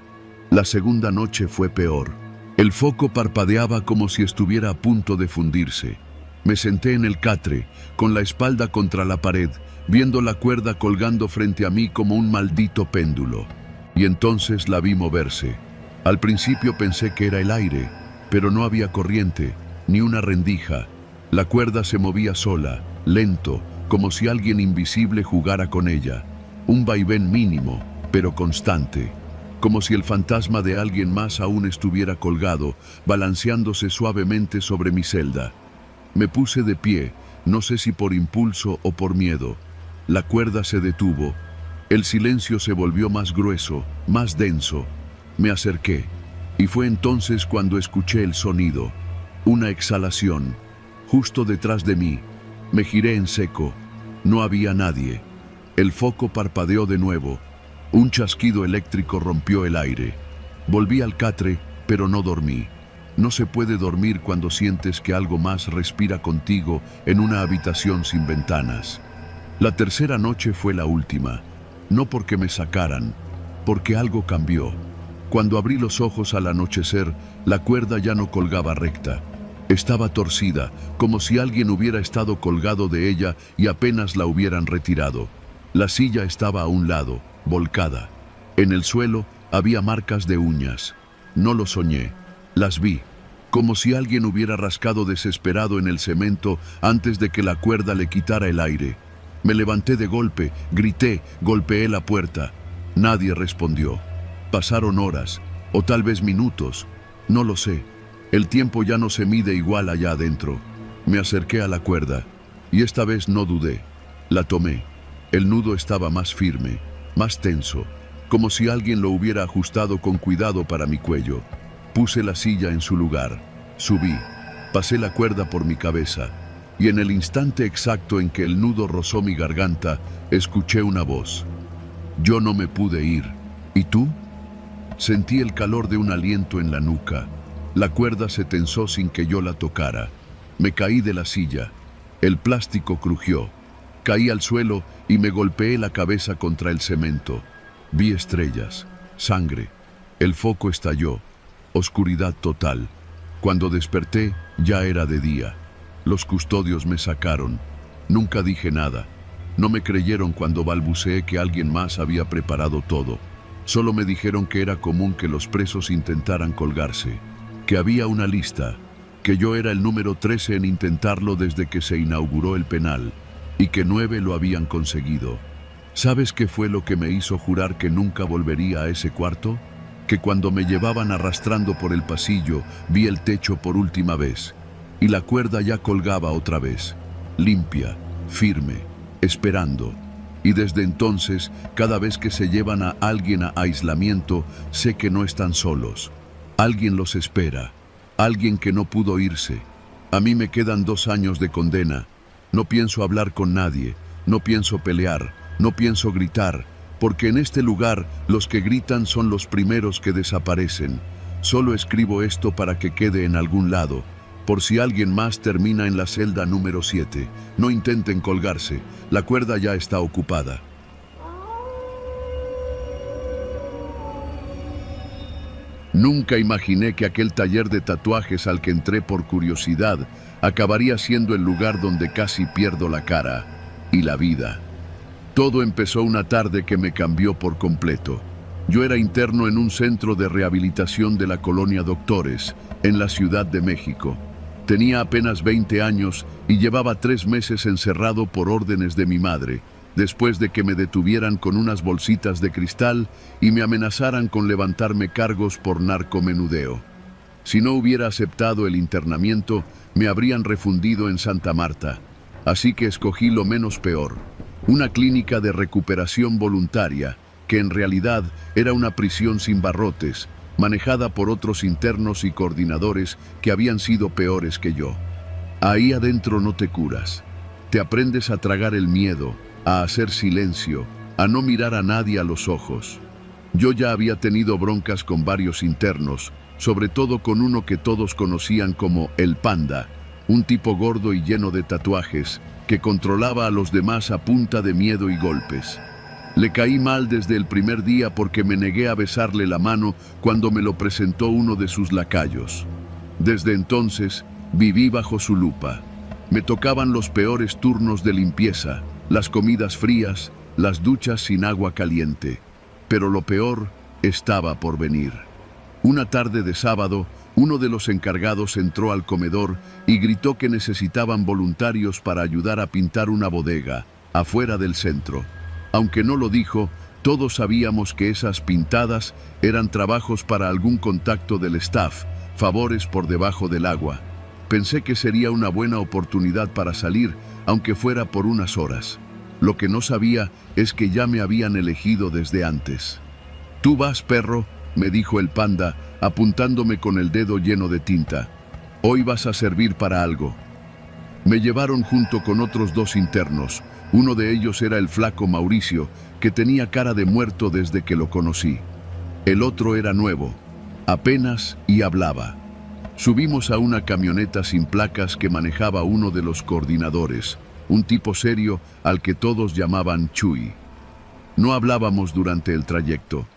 La segunda noche fue peor. El foco parpadeaba como si estuviera a punto de fundirse. Me senté en el catre, con la espalda contra la pared, viendo la cuerda colgando frente a mí como un maldito péndulo. Y entonces la vi moverse. Al principio pensé que era el aire, pero no había corriente, ni una rendija. La cuerda se movía sola, lento, como si alguien invisible jugara con ella. Un vaivén mínimo, pero constante. Como si el fantasma de alguien más aún estuviera colgado, balanceándose suavemente sobre mi celda. Me puse de pie, no sé si por impulso o por miedo. La cuerda se detuvo. El silencio se volvió más grueso, más denso. Me acerqué, y fue entonces cuando escuché el sonido. Una exhalación, justo detrás de mí. Me giré en seco. No había nadie. El foco parpadeó de nuevo. Un chasquido eléctrico rompió el aire. Volví al catre, pero no dormí. No se puede dormir cuando sientes que algo más respira contigo en una habitación sin ventanas. La tercera noche fue la última. No porque me sacaran, porque algo cambió. Cuando abrí los ojos al anochecer, la cuerda ya no colgaba recta. Estaba torcida, como si alguien hubiera estado colgado de ella y apenas la hubieran retirado. La silla estaba a un lado, volcada. En el suelo había marcas de uñas. No lo soñé. Las vi, como si alguien hubiera rascado desesperado en el cemento antes de que la cuerda le quitara el aire. Me levanté de golpe, grité, golpeé la puerta. Nadie respondió. Pasaron horas, o tal vez minutos, no lo sé. El tiempo ya no se mide igual allá adentro. Me acerqué a la cuerda, y esta vez no dudé. La tomé. El nudo estaba más firme, más tenso, como si alguien lo hubiera ajustado con cuidado para mi cuello. Puse la silla en su lugar, subí, pasé la cuerda por mi cabeza, y en el instante exacto en que el nudo rozó mi garganta, escuché una voz. Yo no me pude ir. ¿Y tú? Sentí el calor de un aliento en la nuca. La cuerda se tensó sin que yo la tocara. Me caí de la silla. El plástico crujió. Caí al suelo y me golpeé la cabeza contra el cemento. Vi estrellas, sangre. El foco estalló. Oscuridad total. Cuando desperté, ya era de día. Los custodios me sacaron. Nunca dije nada. No me creyeron cuando balbuceé que alguien más había preparado todo. Solo me dijeron que era común que los presos intentaran colgarse, que había una lista, que yo era el número 13 en intentarlo desde que se inauguró el penal, y que 9 lo habían conseguido. ¿Sabes qué fue lo que me hizo jurar que nunca volvería a ese cuarto? Que cuando me llevaban arrastrando por el pasillo, vi el techo por última vez, y la cuerda ya colgaba otra vez, limpia, firme, esperando. Y desde entonces, cada vez que se llevan a alguien a aislamiento, sé que no están solos. Alguien los espera, alguien que no pudo irse. A mí me quedan 2 años de condena. No pienso hablar con nadie, no pienso pelear, no pienso gritar, porque en este lugar los que gritan son los primeros que desaparecen. Solo escribo esto para que quede en algún lado, por si alguien más termina en la celda número 7. No intenten colgarse, la cuerda ya está ocupada. Nunca imaginé que aquel taller de tatuajes al que entré por curiosidad acabaría siendo el lugar donde casi pierdo la cara y la vida. Todo empezó una tarde que me cambió por completo. Yo era interno en un centro de rehabilitación de la colonia Doctores, en la Ciudad de México. Tenía apenas 20 años y llevaba 3 meses encerrado por órdenes de mi madre, después de que me detuvieran con unas bolsitas de cristal y me amenazaran con levantarme cargos por narcomenudeo. Si no hubiera aceptado el internamiento, me habrían refundido en Santa Marta, así que escogí lo menos peor, una clínica de recuperación voluntaria, que en realidad era una prisión sin barrotes, manejada por otros internos y coordinadores que habían sido peores que yo. Ahí adentro no te curas. Te aprendes a tragar el miedo, a hacer silencio, a no mirar a nadie a los ojos. Yo ya había tenido broncas con varios internos, sobre todo con uno que todos conocían como el Panda, un tipo gordo y lleno de tatuajes, que controlaba a los demás a punta de miedo y golpes. Le caí mal desde el primer día porque me negué a besarle la mano cuando me lo presentó uno de sus lacayos. Desde entonces, viví bajo su lupa. Me tocaban los peores turnos de limpieza, las comidas frías, las duchas sin agua caliente. Pero lo peor estaba por venir. Una tarde de sábado, uno de los encargados entró al comedor y gritó que necesitaban voluntarios para ayudar a pintar una bodega, afuera del centro. Aunque no lo dijo, todos sabíamos que esas pintadas eran trabajos para algún contacto del staff, favores por debajo del agua. Pensé que sería una buena oportunidad para salir, aunque fuera por unas horas. Lo que no sabía es que ya me habían elegido desde antes. «Tú vas, perro», me dijo el Panda, apuntándome con el dedo lleno de tinta. «Hoy vas a servir para algo». Me llevaron junto con otros dos internos. Uno de ellos era el flaco Mauricio, que tenía cara de muerto desde que lo conocí. El otro era nuevo, apenas y hablaba. Subimos a una camioneta sin placas que manejaba uno de los coordinadores, un tipo serio al que todos llamaban Chuy. No hablábamos durante el trayecto.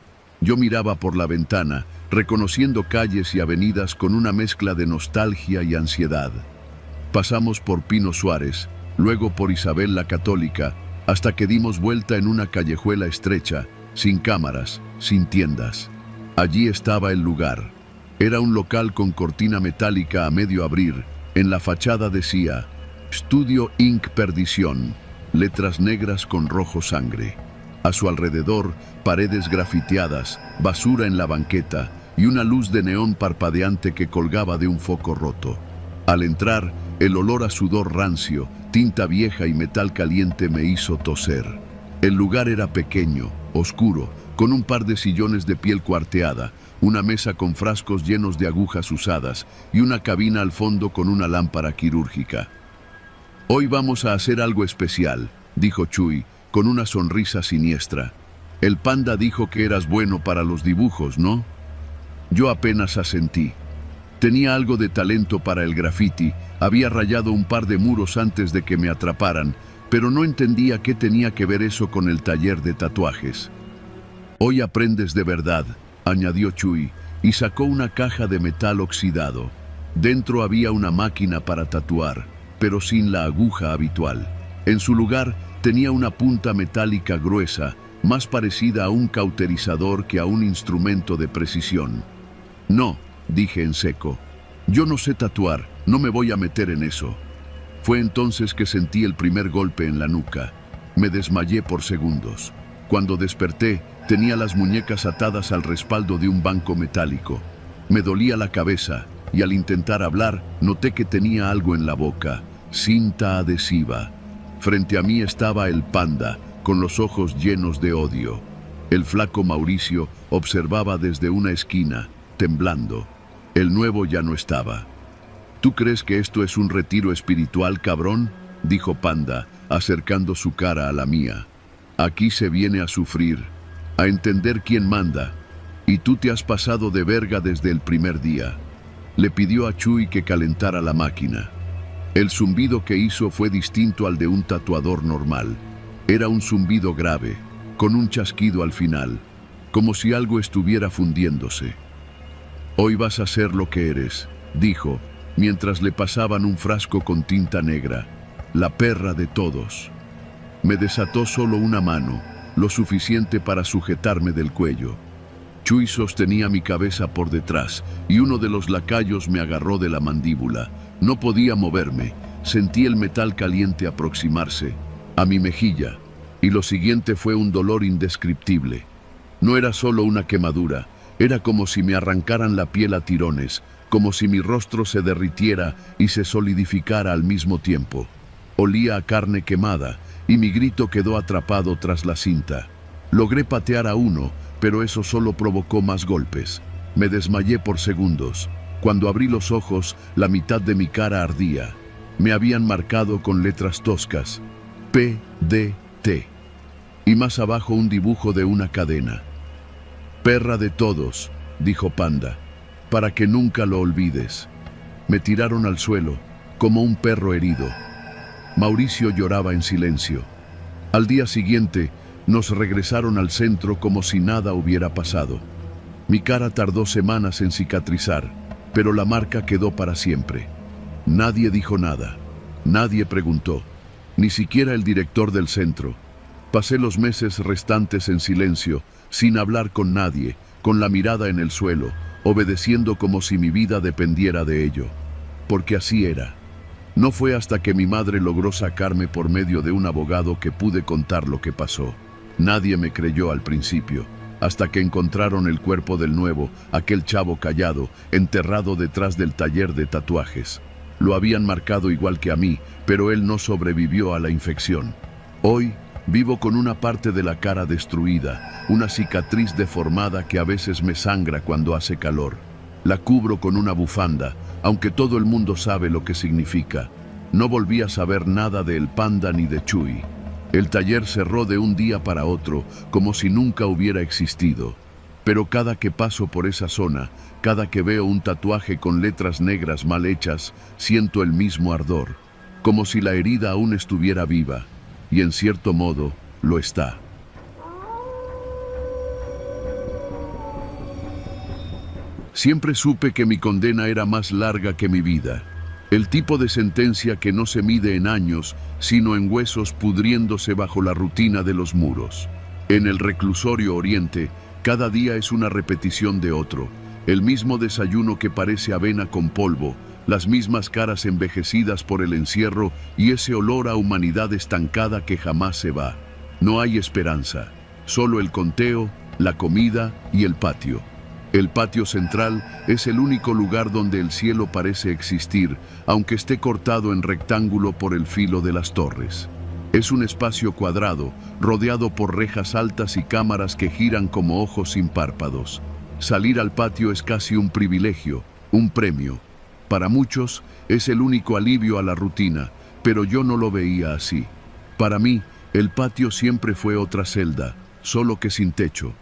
Yo miraba por la ventana, reconociendo calles y avenidas con una mezcla de nostalgia y ansiedad. Pasamos por Pino Suárez, luego por Isabel la Católica, hasta que dimos vuelta en una callejuela estrecha, sin cámaras, sin tiendas. Allí estaba el lugar. Era un local con cortina metálica a medio abrir. En la fachada decía Studio Inc. Perdición, letras negras con rojo sangre. A su alrededor, paredes grafiteadas, basura en la banqueta y una luz de neón parpadeante que colgaba de un foco roto. Al entrar, el olor a sudor rancio, tinta vieja y metal caliente me hizo toser. El lugar era pequeño, oscuro, con un par de sillones de piel cuarteada, una mesa con frascos llenos de agujas usadas y una cabina al fondo con una lámpara quirúrgica. «Hoy vamos a hacer algo especial», dijo Chuy, con una sonrisa siniestra. «El Panda dijo que eras bueno para los dibujos, ¿no?» Yo apenas asentí. Tenía algo de talento para el graffiti, había rayado un par de muros antes de que me atraparan, pero no entendía qué tenía que ver eso con el taller de tatuajes. «Hoy aprendes de verdad», añadió Chuy, y sacó una caja de metal oxidado. Dentro había una máquina para tatuar, pero sin la aguja habitual. En su lugar tenía una punta metálica gruesa, más parecida a un cauterizador que a un instrumento de precisión. «No», dije en seco, «yo no sé tatuar, no me voy a meter en eso». Fue entonces que sentí el primer golpe en la nuca. Me desmayé por segundos. Cuando desperté, tenía las muñecas atadas al respaldo de un banco metálico. Me dolía la cabeza y al intentar hablar, noté que tenía algo en la boca, cinta adhesiva. Frente a mí estaba el Panda, con los ojos llenos de odio. El flaco Mauricio observaba desde una esquina, temblando. El nuevo ya no estaba. «¿Tú crees que esto es un retiro espiritual, cabrón?», dijo Panda, acercando su cara a la mía. «Aquí se viene a sufrir, a entender quién manda, y tú te has pasado de verga desde el primer día». Le pidió a Chuy que calentara la máquina. El zumbido que hizo fue distinto al de un tatuador normal. Era un zumbido grave, con un chasquido al final, como si algo estuviera fundiéndose. «Hoy vas a ser lo que eres», dijo, mientras le pasaban un frasco con tinta negra, «la perra de todos». Me desató solo una mano, lo suficiente para sujetarme del cuello. Chuy sostenía mi cabeza por detrás y uno de los lacayos me agarró de la mandíbula. No podía moverme, sentí el metal caliente aproximarse a mi mejilla y lo siguiente fue un dolor indescriptible. No era solo una quemadura, era como si me arrancaran la piel a tirones, como si mi rostro se derritiera y se solidificara al mismo tiempo. Olía a carne quemada y mi grito quedó atrapado tras la cinta. Logré patear a uno, pero eso solo provocó más golpes. Me desmayé por segundos. Cuando abrí los ojos, la mitad de mi cara ardía. Me habían marcado con letras toscas, P.D.T. y más abajo un dibujo de una cadena. «Perra de todos», dijo Panda, «para que nunca lo olvides». Me tiraron al suelo, como un perro herido. Mauricio lloraba en silencio. Al día siguiente, nos regresaron al centro como si nada hubiera pasado. Mi cara tardó semanas en cicatrizar, pero la marca quedó para siempre. Nadie dijo nada, nadie preguntó, ni siquiera el director del centro. Pasé los meses restantes en silencio, sin hablar con nadie, con la mirada en el suelo, obedeciendo como si mi vida dependiera de ello. Porque así era. No fue hasta que mi madre logró sacarme por medio de un abogado que pude contar lo que pasó. Nadie me creyó al principio, hasta que encontraron el cuerpo del nuevo, aquel chavo callado, enterrado detrás del taller de tatuajes. Lo habían marcado igual que a mí, pero él no sobrevivió a la infección. Hoy vivo con una parte de la cara destruida, una cicatriz deformada que a veces me sangra cuando hace calor. La cubro con una bufanda, aunque todo el mundo sabe lo que significa. No volví a saber nada de El Panda ni de Chuy. El taller cerró de un día para otro, como si nunca hubiera existido. Pero cada que paso por esa zona, cada que veo un tatuaje con letras negras mal hechas, siento el mismo ardor, como si la herida aún estuviera viva, y en cierto modo, lo está. Siempre supe que mi condena era más larga que mi vida. El tipo de sentencia que no se mide en años, sino en huesos pudriéndose bajo la rutina de los muros. En el reclusorio Oriente, cada día es una repetición de otro. El mismo desayuno que parece avena con polvo, las mismas caras envejecidas por el encierro y ese olor a humanidad estancada que jamás se va. No hay esperanza, solo el conteo, la comida y el patio. El patio central es el único lugar donde el cielo parece existir, aunque esté cortado en rectángulo por el filo de las torres. Es un espacio cuadrado, rodeado por rejas altas y cámaras que giran como ojos sin párpados. Salir al patio es casi un privilegio, un premio. Para muchos es el único alivio a la rutina, pero yo no lo veía así. Para mí, el patio siempre fue otra celda, solo que sin techo.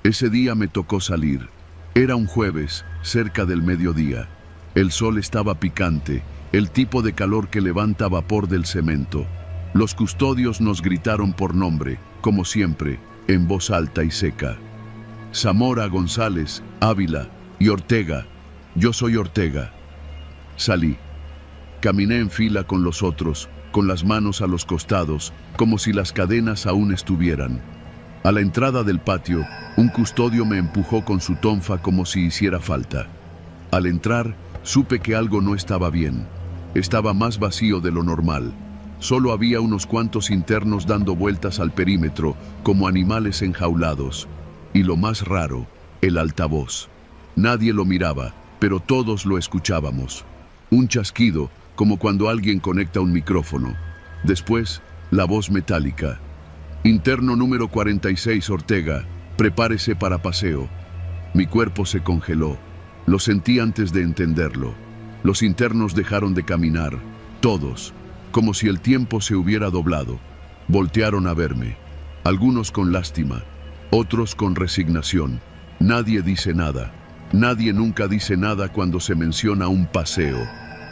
Ese día me tocó salir. Era un jueves, cerca del mediodía. El sol estaba picante, el tipo de calor que levanta vapor del cemento. Los custodios nos gritaron por nombre, como siempre, en voz alta y seca. Zamora, González, Ávila y Ortega. Yo soy Ortega. Salí. Caminé en fila con los otros, con las manos a los costados, como si las cadenas aún estuvieran. A la entrada del patio, un custodio me empujó con su tonfa como si hiciera falta. Al entrar, supe que algo no estaba bien. Estaba más vacío de lo normal. Solo había unos cuantos internos dando vueltas al perímetro, como animales enjaulados. Y lo más raro, el altavoz. Nadie lo miraba, pero todos lo escuchábamos. Un chasquido, como cuando alguien conecta un micrófono. Después, la voz metálica. Interno número 46, Ortega, prepárese para paseo. Mi cuerpo se congeló. Lo sentí antes de entenderlo. Los internos dejaron de caminar, todos, como si el tiempo se hubiera doblado. Voltearon a verme, algunos con lástima, otros con resignación. Nadie dice nada. Nadie nunca dice nada cuando se menciona un paseo.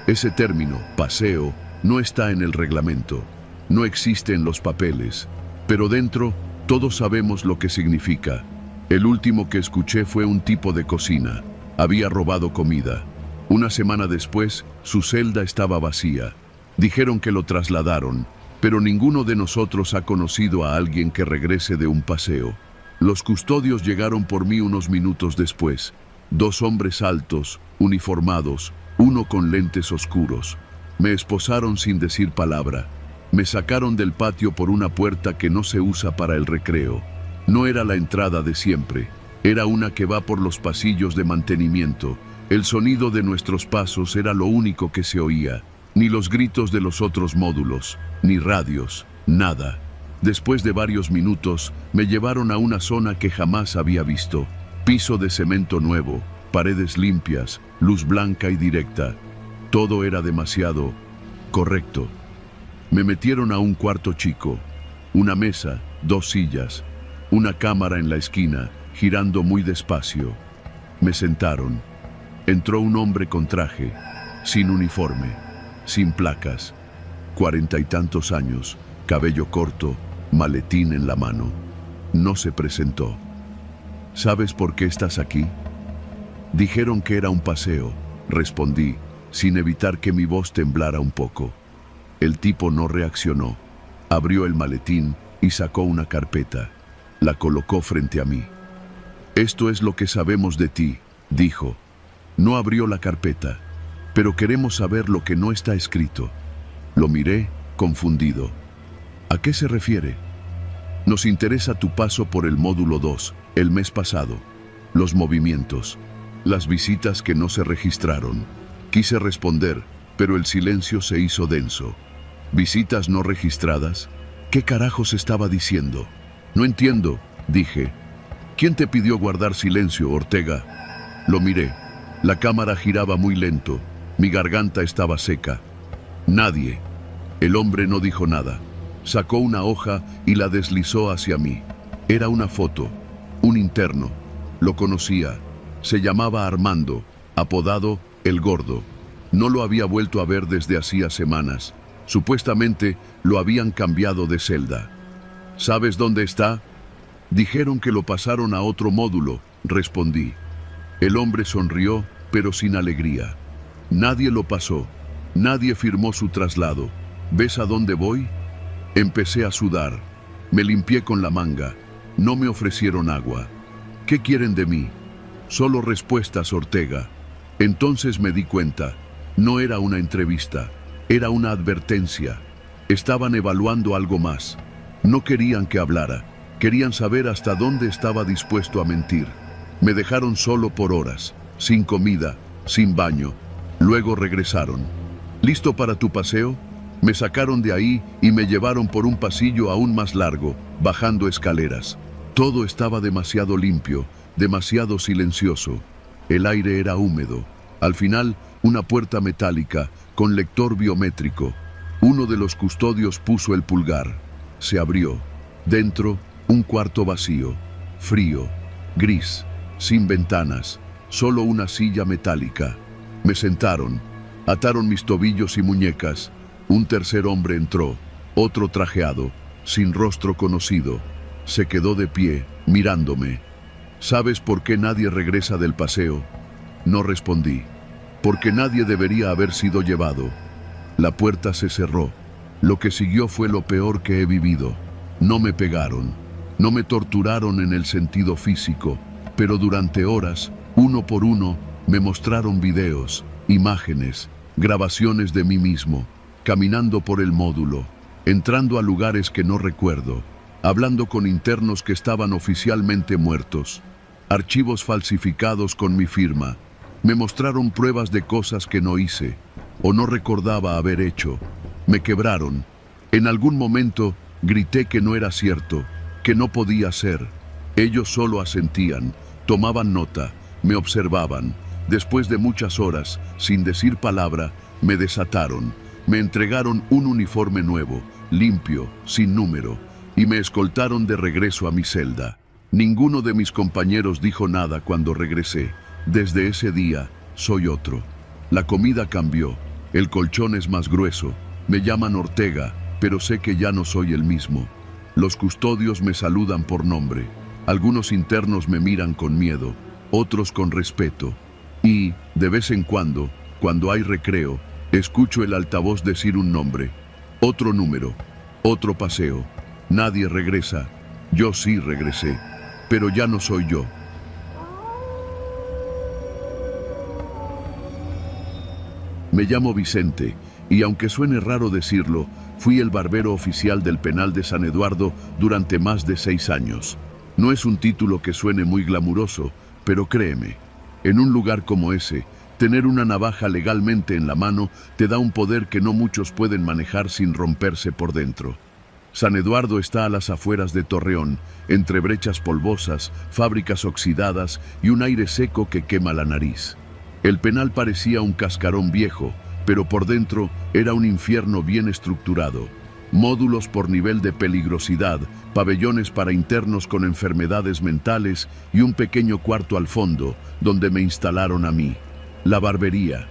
Ese término, paseo, no está en el reglamento. No existe en los papeles. Pero dentro, todos sabemos lo que significa. El último que escuché fue un tipo de cocina. Había robado comida. Una semana después, su celda estaba vacía. Dijeron que lo trasladaron, pero ninguno de nosotros ha conocido a alguien que regrese de un paseo. Los custodios llegaron por mí unos minutos después. 2 hombres altos, uniformados, uno con lentes oscuros. Me esposaron sin decir palabra. Me sacaron del patio por una puerta que no se usa para el recreo. No era la entrada de siempre, era una que va por los pasillos de mantenimiento. El sonido de nuestros pasos era lo único que se oía, ni los gritos de los otros módulos, ni radios, nada. Después de varios minutos, me llevaron a una zona que jamás había visto. Piso de cemento nuevo, paredes limpias, luz blanca y directa. Todo era demasiado correcto. Me metieron a un cuarto chico, una mesa, 2 sillas, una cámara en la esquina, girando muy despacio. Me sentaron. Entró un hombre con traje, sin uniforme, sin placas, 40 y tantos años, cabello corto, maletín en la mano. No se presentó. ¿Sabes por qué estás aquí? Dijeron que era un paseo, respondí, sin evitar que mi voz temblara un poco. El tipo no reaccionó. Abrió el maletín y sacó una carpeta. La colocó frente a mí. Esto es lo que sabemos de ti, dijo. No abrió la carpeta, pero queremos saber lo que no está escrito. Lo miré, confundido. ¿A qué se refiere? Nos interesa tu paso por el módulo 2, el mes pasado. Los movimientos, las visitas que no se registraron. Quise responder, pero el silencio se hizo denso. ¿Visitas no registradas? ¿Qué carajos estaba diciendo? No entiendo, dije. ¿Quién te pidió guardar silencio, Ortega? Lo miré. La cámara giraba muy lento. Mi garganta estaba seca. Nadie. El hombre no dijo nada. Sacó una hoja y la deslizó hacia mí. Era una foto. Un interno. Lo conocía. Se llamaba Armando, apodado El Gordo. No lo había vuelto a ver desde hacía semanas. Supuestamente lo habían cambiado de celda. ¿Sabes dónde está? Dijeron que lo pasaron a otro módulo, respondí. El hombre sonrió, pero sin alegría. Nadie lo pasó. Nadie firmó su traslado. ¿Ves a dónde voy? Empecé a sudar. Me limpié con la manga. No me ofrecieron agua. ¿Qué quieren de mí? Solo respuestas, Ortega. Entonces me di cuenta. No era una entrevista. Era una advertencia. Estaban evaluando algo más. No querían que hablara. Querían saber hasta dónde estaba dispuesto a mentir. Me dejaron solo por horas, sin comida, sin baño. Luego regresaron. ¿Listo para tu paseo? Me sacaron de ahí y me llevaron por un pasillo aún más largo, bajando escaleras. Todo estaba demasiado limpio, demasiado silencioso. El aire era húmedo. Al final, una puerta metálica, con lector biométrico. Uno de los custodios puso el pulgar. Se abrió. Dentro, un cuarto vacío, frío, gris, sin ventanas, solo una silla metálica. Me sentaron, ataron mis tobillos y muñecas. Un tercer hombre entró, otro trajeado, sin rostro conocido. Se quedó de pie, mirándome. ¿Sabes por qué nadie regresa del paseo? No respondí. Porque nadie debería haber sido llevado. La puerta se cerró. Lo que siguió fue lo peor que he vivido. No me pegaron. No me torturaron en el sentido físico, pero durante horas, uno por uno, me mostraron videos, imágenes, grabaciones de mí mismo, caminando por el módulo, entrando a lugares que no recuerdo, hablando con internos que estaban oficialmente muertos, archivos falsificados con mi firma. Me mostraron pruebas de cosas que no hice o no recordaba haber hecho. Me quebraron. En algún momento grité que no era cierto, que no podía ser. Ellos solo asentían, tomaban nota, me observaban. Después de muchas horas, sin decir palabra, me desataron. Me entregaron un uniforme nuevo, limpio, sin número, y me escoltaron de regreso a mi celda. Ninguno de mis compañeros dijo nada cuando regresé. Desde ese día, soy otro. La comida cambió, el colchón es más grueso. Me llaman Ortega, pero sé que ya no soy el mismo. Los custodios me saludan por nombre. Algunos internos me miran con miedo, otros con respeto. Y, de vez en cuando hay recreo, escucho el altavoz decir un nombre. Otro número, otro paseo. Nadie regresa. Yo sí regresé, pero ya no soy yo. Me llamo Vicente, y aunque suene raro decirlo, fui el barbero oficial del penal de San Eduardo durante más de 6 años. No es un título que suene muy glamuroso, pero créeme, en un lugar como ese, tener una navaja legalmente en la mano te da un poder que no muchos pueden manejar sin romperse por dentro. San Eduardo está a las afueras de Torreón, entre brechas polvosas, fábricas oxidadas y un aire seco que quema la nariz. El penal parecía un cascarón viejo, pero por dentro era un infierno bien estructurado. Módulos por nivel de peligrosidad, pabellones para internos con enfermedades mentales y un pequeño cuarto al fondo, donde me instalaron a mí. La barbería.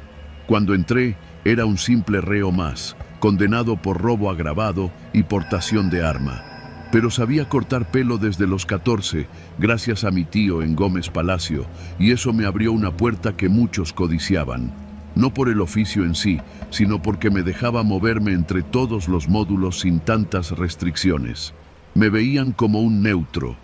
Cuando entré, era un simple reo más, condenado por robo agravado y portación de arma. Pero sabía cortar pelo desde los 14, gracias a mi tío en Gómez Palacio, y eso me abrió una puerta que muchos codiciaban. No por el oficio en sí, sino porque me dejaba moverme entre todos los módulos sin tantas restricciones. Me veían como un neutro.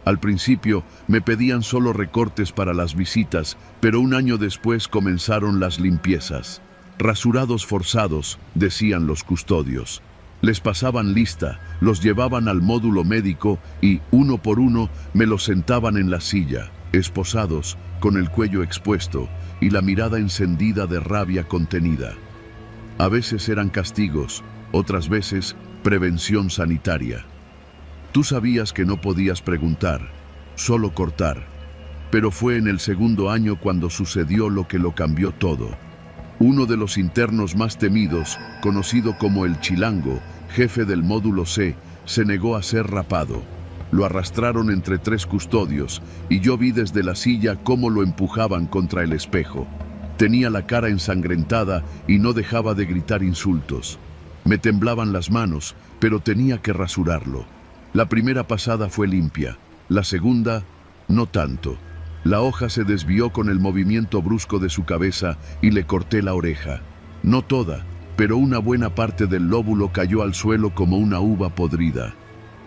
Al principio me pedían solo recortes para las visitas, pero un año después comenzaron las limpiezas. Rasurados forzados, decían los custodios. Les pasaban lista, los llevaban al módulo médico y, uno por uno, me los sentaban en la silla, esposados, con el cuello expuesto y la mirada encendida de rabia contenida. A veces eran castigos, otras veces prevención sanitaria. Tú sabías que no podías preguntar, solo cortar. Pero fue en el segundo año cuando sucedió lo que lo cambió todo. Uno de los internos más temidos, conocido como el Chilango, jefe del módulo C, se negó a ser rapado. Lo arrastraron entre 3 custodios y yo vi desde la silla cómo lo empujaban contra el espejo. Tenía la cara ensangrentada y no dejaba de gritar insultos. Me temblaban las manos, pero tenía que rasurarlo. La primera pasada fue limpia, la segunda, no tanto. La hoja se desvió con el movimiento brusco de su cabeza y le corté la oreja. No toda, pero una buena parte del lóbulo cayó al suelo como una uva podrida.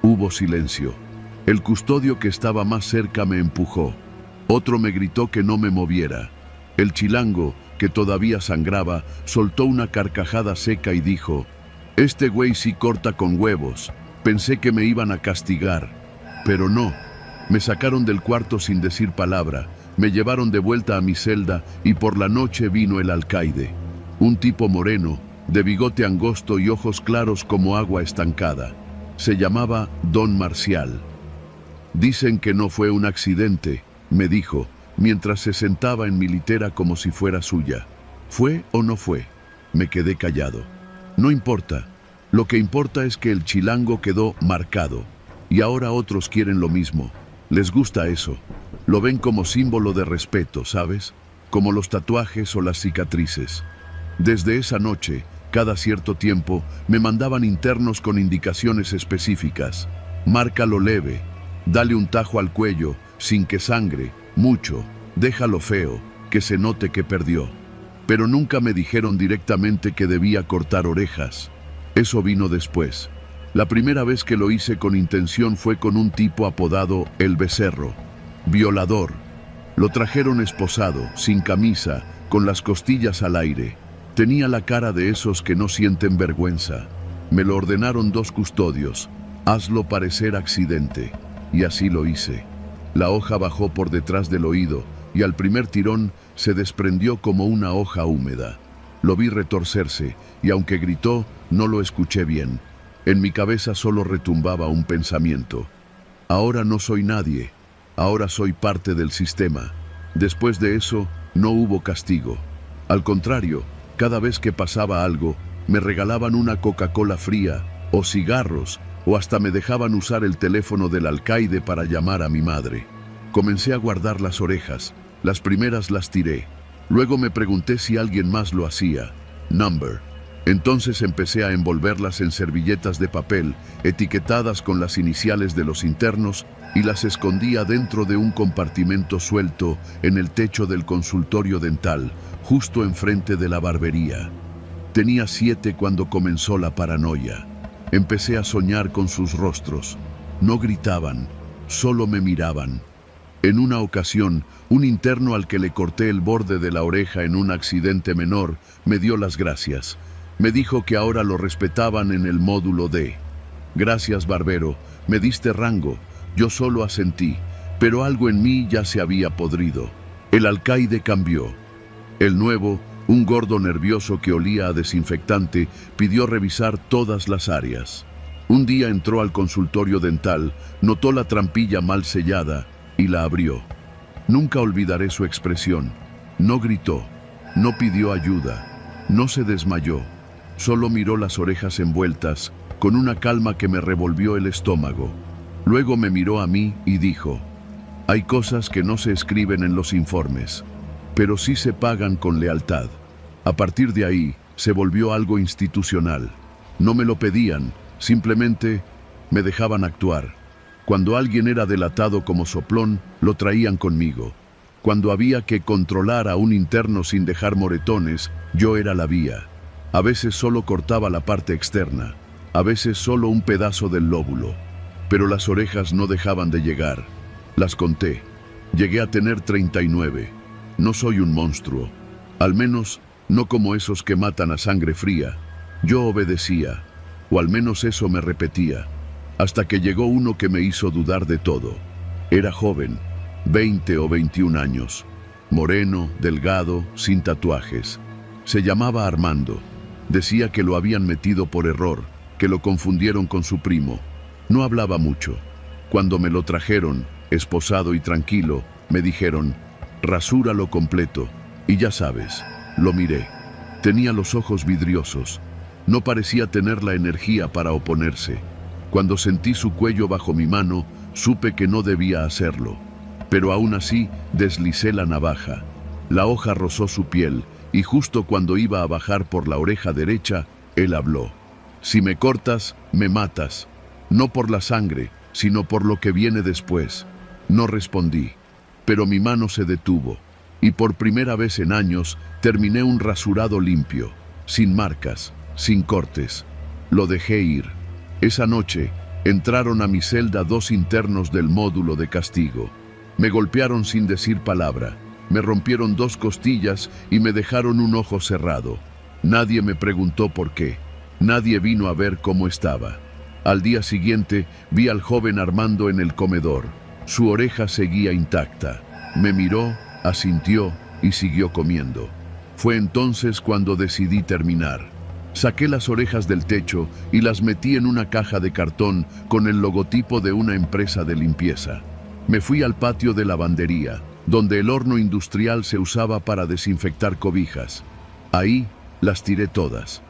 Hubo silencio. El custodio que estaba más cerca me empujó. Otro me gritó que no me moviera. El Chilango, que todavía sangraba, soltó una carcajada seca y dijo: «Este güey sí corta con huevos. Pensé que me iban a castigar. Pero no». Me sacaron del cuarto sin decir palabra, me llevaron de vuelta a mi celda y por la noche vino el alcaide. Un tipo moreno, de bigote angosto y ojos claros como agua estancada. Se llamaba Don Marcial. «Dicen que no fue un accidente», me dijo, mientras se sentaba en mi litera como si fuera suya. ¿Fue o no fue? Me quedé callado. No importa. Lo que importa es que el Chilango quedó marcado. Y ahora otros quieren lo mismo. Les gusta eso. Lo ven como símbolo de respeto, ¿sabes? Como los tatuajes o las cicatrices. Desde esa noche, cada cierto tiempo, me mandaban internos con indicaciones específicas. Márcalo leve. Dale un tajo al cuello, sin que sangre, mucho. Déjalo feo, que se note que perdió. Pero nunca me dijeron directamente que debía cortar orejas. Eso vino después. La primera vez que lo hice con intención fue con un tipo apodado El Becerro, violador. Lo trajeron esposado, sin camisa, con las costillas al aire. Tenía la cara de esos que no sienten vergüenza. Me lo ordenaron 2 custodios. Hazlo parecer accidente. Y así lo hice. La hoja bajó por detrás del oído y al primer tirón se desprendió como una hoja húmeda. Lo vi retorcerse y aunque gritó, no lo escuché bien. En mi cabeza solo retumbaba un pensamiento. Ahora no soy nadie. Ahora soy parte del sistema. Después de eso, no hubo castigo. Al contrario, cada vez que pasaba algo, me regalaban una Coca-Cola fría o cigarros o hasta me dejaban usar el teléfono del alcaide para llamar a mi madre. Comencé a guardar las orejas. Las primeras las tiré. Luego me pregunté si alguien más lo hacía. Number. Entonces empecé a envolverlas en servilletas de papel, etiquetadas con las iniciales de los internos, y las escondía dentro de un compartimento suelto en el techo del consultorio dental, justo enfrente de la barbería. Tenía 7 cuando comenzó la paranoia. Empecé a soñar con sus rostros. No gritaban, solo me miraban. En una ocasión, un interno al que le corté el borde de la oreja en un accidente menor me dio las gracias. Me dijo que ahora lo respetaban en el módulo D. Gracias, barbero, me diste rango. Yo solo asentí, pero algo en mí ya se había podrido. El alcaide cambió. El nuevo, un gordo nervioso que olía a desinfectante, pidió revisar todas las áreas. Un día entró al consultorio dental, notó la trampilla mal sellada y la abrió. Nunca olvidaré su expresión. No gritó, no pidió ayuda, no se desmayó. Solo miró las orejas envueltas, con una calma que me revolvió el estómago. Luego me miró a mí y dijo: hay cosas que no se escriben en los informes, pero sí se pagan con lealtad. A partir de ahí, se volvió algo institucional. No me lo pedían, simplemente me dejaban actuar. Cuando alguien era delatado como soplón, lo traían conmigo. Cuando había que controlar a un interno sin dejar moretones, yo era la vía. A veces solo cortaba la parte externa, a veces solo un pedazo del lóbulo. Pero las orejas no dejaban de llegar. Las conté. Llegué a tener 39. No soy un monstruo. Al menos, no como esos que matan a sangre fría. Yo obedecía, o al menos eso me repetía, hasta que llegó uno que me hizo dudar de todo. Era joven, 20 o 21 años, moreno, delgado, sin tatuajes. Se llamaba Armando. Decía que lo habían metido por error, que lo confundieron con su primo. No hablaba mucho. Cuando me lo trajeron, esposado y tranquilo, me dijeron: rasúralo completo. Y ya sabes, lo miré. Tenía los ojos vidriosos. No parecía tener la energía para oponerse. Cuando sentí su cuello bajo mi mano, supe que no debía hacerlo. Pero aún así, deslicé la navaja. La hoja rozó su piel, y justo cuando iba a bajar por la oreja derecha, él habló: si me cortas, me matas. No por la sangre, sino por lo que viene después. No respondí, pero mi mano se detuvo, y por primera vez en años terminé un rasurado limpio, sin marcas, sin cortes. Lo dejé ir. Esa noche entraron a mi celda 2 internos del módulo de castigo. Me golpearon sin decir palabra, me rompieron 2 costillas y me dejaron un ojo cerrado. Nadie me preguntó por qué, nadie vino a ver cómo estaba. Al día siguiente vi al joven Armando en el comedor. Su oreja seguía intacta. Me miró, asintió y siguió comiendo. Fue entonces cuando decidí terminar. Saqué las orejas del techo y las metí en una caja de cartón con el logotipo de una empresa de limpieza. Me fui al patio de lavandería, donde el horno industrial se usaba para desinfectar cobijas. Ahí las tiré todas.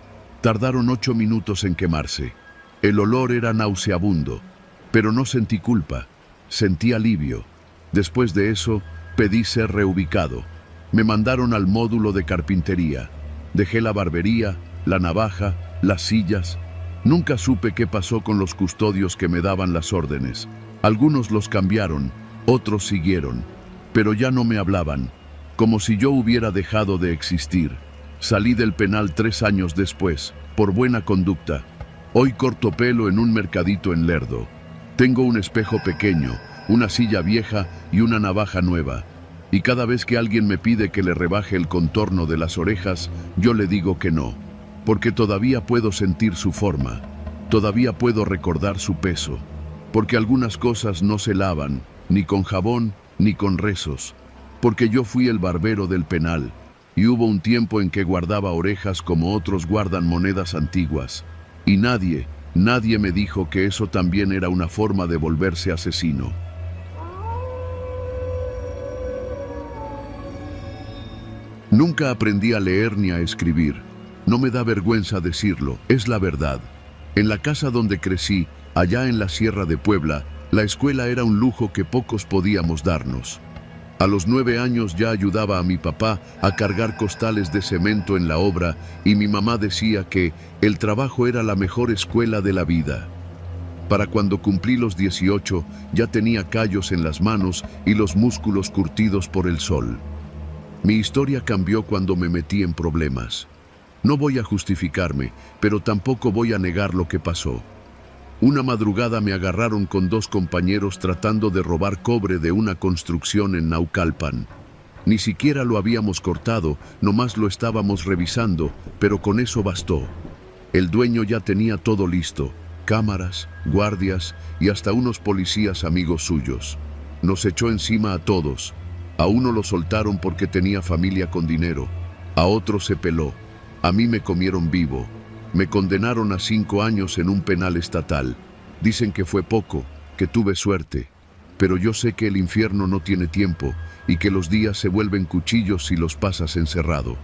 Tardaron 8 minutos en quemarse. El olor era nauseabundo, pero no sentí culpa, sentí alivio. Después de eso, pedí ser reubicado. Me mandaron al módulo de carpintería. Dejé la barbería, la navaja, las sillas. Nunca supe qué pasó con los custodios que me daban las órdenes. Algunos los cambiaron, otros siguieron, pero ya no me hablaban, como si yo hubiera dejado de existir. Salí del penal 3 años después, por buena conducta. Hoy corto pelo en un mercadito en Lerdo. Tengo un espejo pequeño, una silla vieja y una navaja nueva. Y cada vez que alguien me pide que le rebaje el contorno de las orejas, yo le digo que no, porque todavía puedo sentir su forma, todavía puedo recordar su peso, porque algunas cosas no se lavan, ni con jabón, ni con rezos, porque yo fui el barbero del penal, y hubo un tiempo en que guardaba orejas como otros guardan monedas antiguas. Y nadie me dijo que eso también era una forma de volverse asesino. Nunca aprendí a leer ni a escribir. No me da vergüenza decirlo, es la verdad. En la casa donde crecí, allá en la Sierra de Puebla, la escuela era un lujo que pocos podíamos darnos. A los 9 años ya ayudaba a mi papá a cargar costales de cemento en la obra y mi mamá decía que el trabajo era la mejor escuela de la vida. Para cuando cumplí los 18 ya tenía callos en las manos y los músculos curtidos por el sol. Mi historia cambió cuando me metí en problemas. No voy a justificarme, pero tampoco voy a negar lo que pasó. Una madrugada me agarraron con 2 compañeros tratando de robar cobre de una construcción en Naucalpan. Ni siquiera lo habíamos cortado, nomás lo estábamos revisando, pero con eso bastó. El dueño ya tenía todo listo, cámaras, guardias y hasta unos policías amigos suyos. Nos echó encima a todos. A uno lo soltaron porque tenía familia con dinero, a otro se peló, a mí me comieron vivo. Me condenaron a 5 años en un penal estatal. Dicen que fue poco, que tuve suerte. Pero yo sé que el infierno no tiene tiempo y que los días se vuelven cuchillos si los pasas encerrado.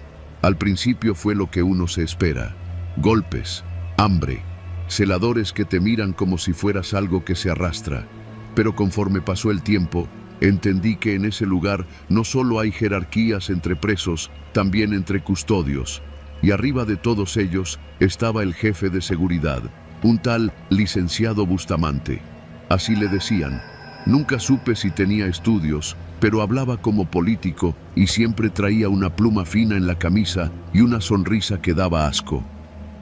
Al principio fue lo que uno se espera. Golpes, hambre, celadores que te miran como si fueras algo que se arrastra. Pero conforme pasó el tiempo, entendí que en ese lugar no solo hay jerarquías entre presos, también entre custodios. Y arriba de todos ellos estaba el jefe de seguridad, un tal licenciado Bustamante. Así le decían. Nunca supe si tenía estudios, pero hablaba como político y siempre traía una pluma fina en la camisa y una sonrisa que daba asco.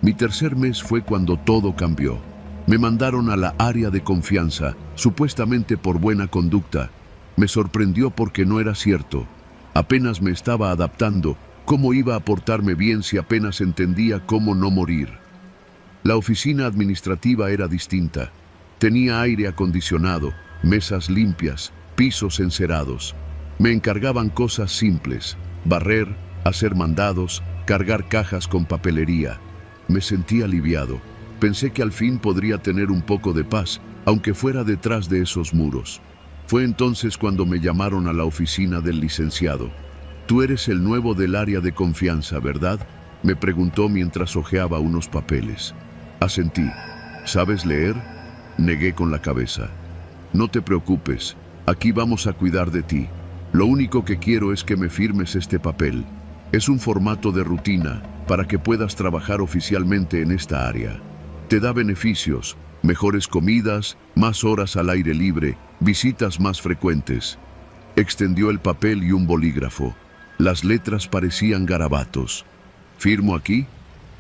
Mi tercer mes fue cuando todo cambió. Me mandaron a la área de confianza, supuestamente por buena conducta. Me sorprendió porque no era cierto. Apenas me estaba adaptando. ¿Cómo iba a portarme bien si apenas entendía cómo no morir? La oficina administrativa era distinta. Tenía aire acondicionado, mesas limpias, pisos encerados. Me encargaban cosas simples: barrer, hacer mandados, cargar cajas con papelería. Me sentí aliviado. Pensé que al fin podría tener un poco de paz, aunque fuera detrás de esos muros. Fue entonces cuando me llamaron a la oficina del licenciado. «Tú eres el nuevo del área de confianza, ¿verdad?», me preguntó mientras hojeaba unos papeles. Asentí. «¿Sabes leer?», negué con la cabeza. «No te preocupes, aquí vamos a cuidar de ti. Lo único que quiero es que me firmes este papel. Es un formato de rutina para que puedas trabajar oficialmente en esta área. Te da beneficios, mejores comidas, más horas al aire libre, visitas más frecuentes». Extendió el papel y un bolígrafo. Las letras parecían garabatos. «¿Firmo aquí?».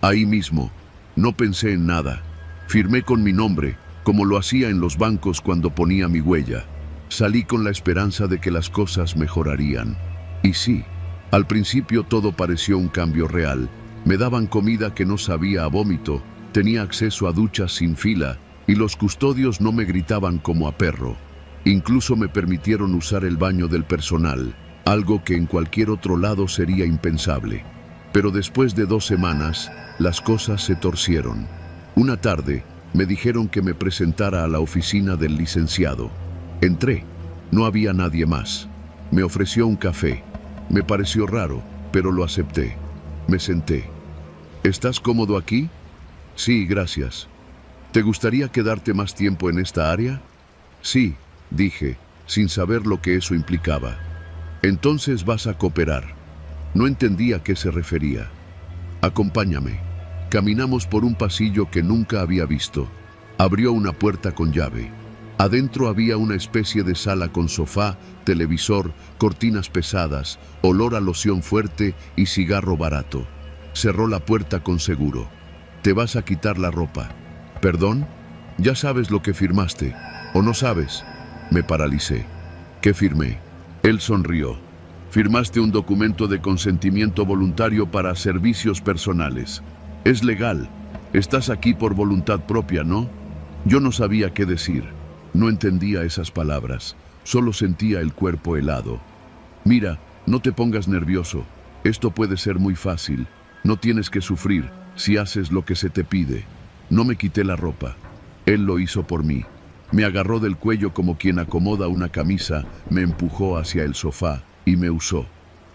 «Ahí mismo». No pensé en nada. Firmé con mi nombre, como lo hacía en los bancos cuando ponía mi huella. Salí con la esperanza de que las cosas mejorarían. Y sí, al principio todo pareció un cambio real. Me daban comida que no sabía a vómito, tenía acceso a duchas sin fila, y los custodios no me gritaban como a perro. Incluso me permitieron usar el baño del personal, algo que en cualquier otro lado sería impensable. Pero después de 2 semanas, las cosas se torcieron. Una tarde, me dijeron que me presentara a la oficina del licenciado. Entré. No había nadie más. Me ofreció un café. Me pareció raro, pero lo acepté. Me senté. «¿Estás cómodo aquí?». «Sí, gracias». «¿Te gustaría quedarte más tiempo en esta área?». «Sí», dije, sin saber lo que eso implicaba. «Entonces vas a cooperar». No entendía a qué se refería. «Acompáñame». Caminamos por un pasillo que nunca había visto. Abrió una puerta con llave. Adentro había una especie de sala con sofá, televisor, cortinas pesadas, olor a loción fuerte y cigarro barato. Cerró la puerta con seguro. «Te vas a quitar la ropa». «¿Perdón? Ya sabes lo que firmaste. ¿O no sabes?». Me paralicé. «¿Qué firmé?». Él sonrió. «Firmaste un documento de consentimiento voluntario para servicios personales. Es legal. Estás aquí por voluntad propia, ¿no?». Yo no sabía qué decir. No entendía esas palabras. Solo sentía el cuerpo helado. «Mira, no te pongas nervioso. Esto puede ser muy fácil. No tienes que sufrir si haces lo que se te pide». No me quité la ropa. Él lo hizo por mí. Me agarró del cuello como quien acomoda una camisa, me empujó hacia el sofá y me usó.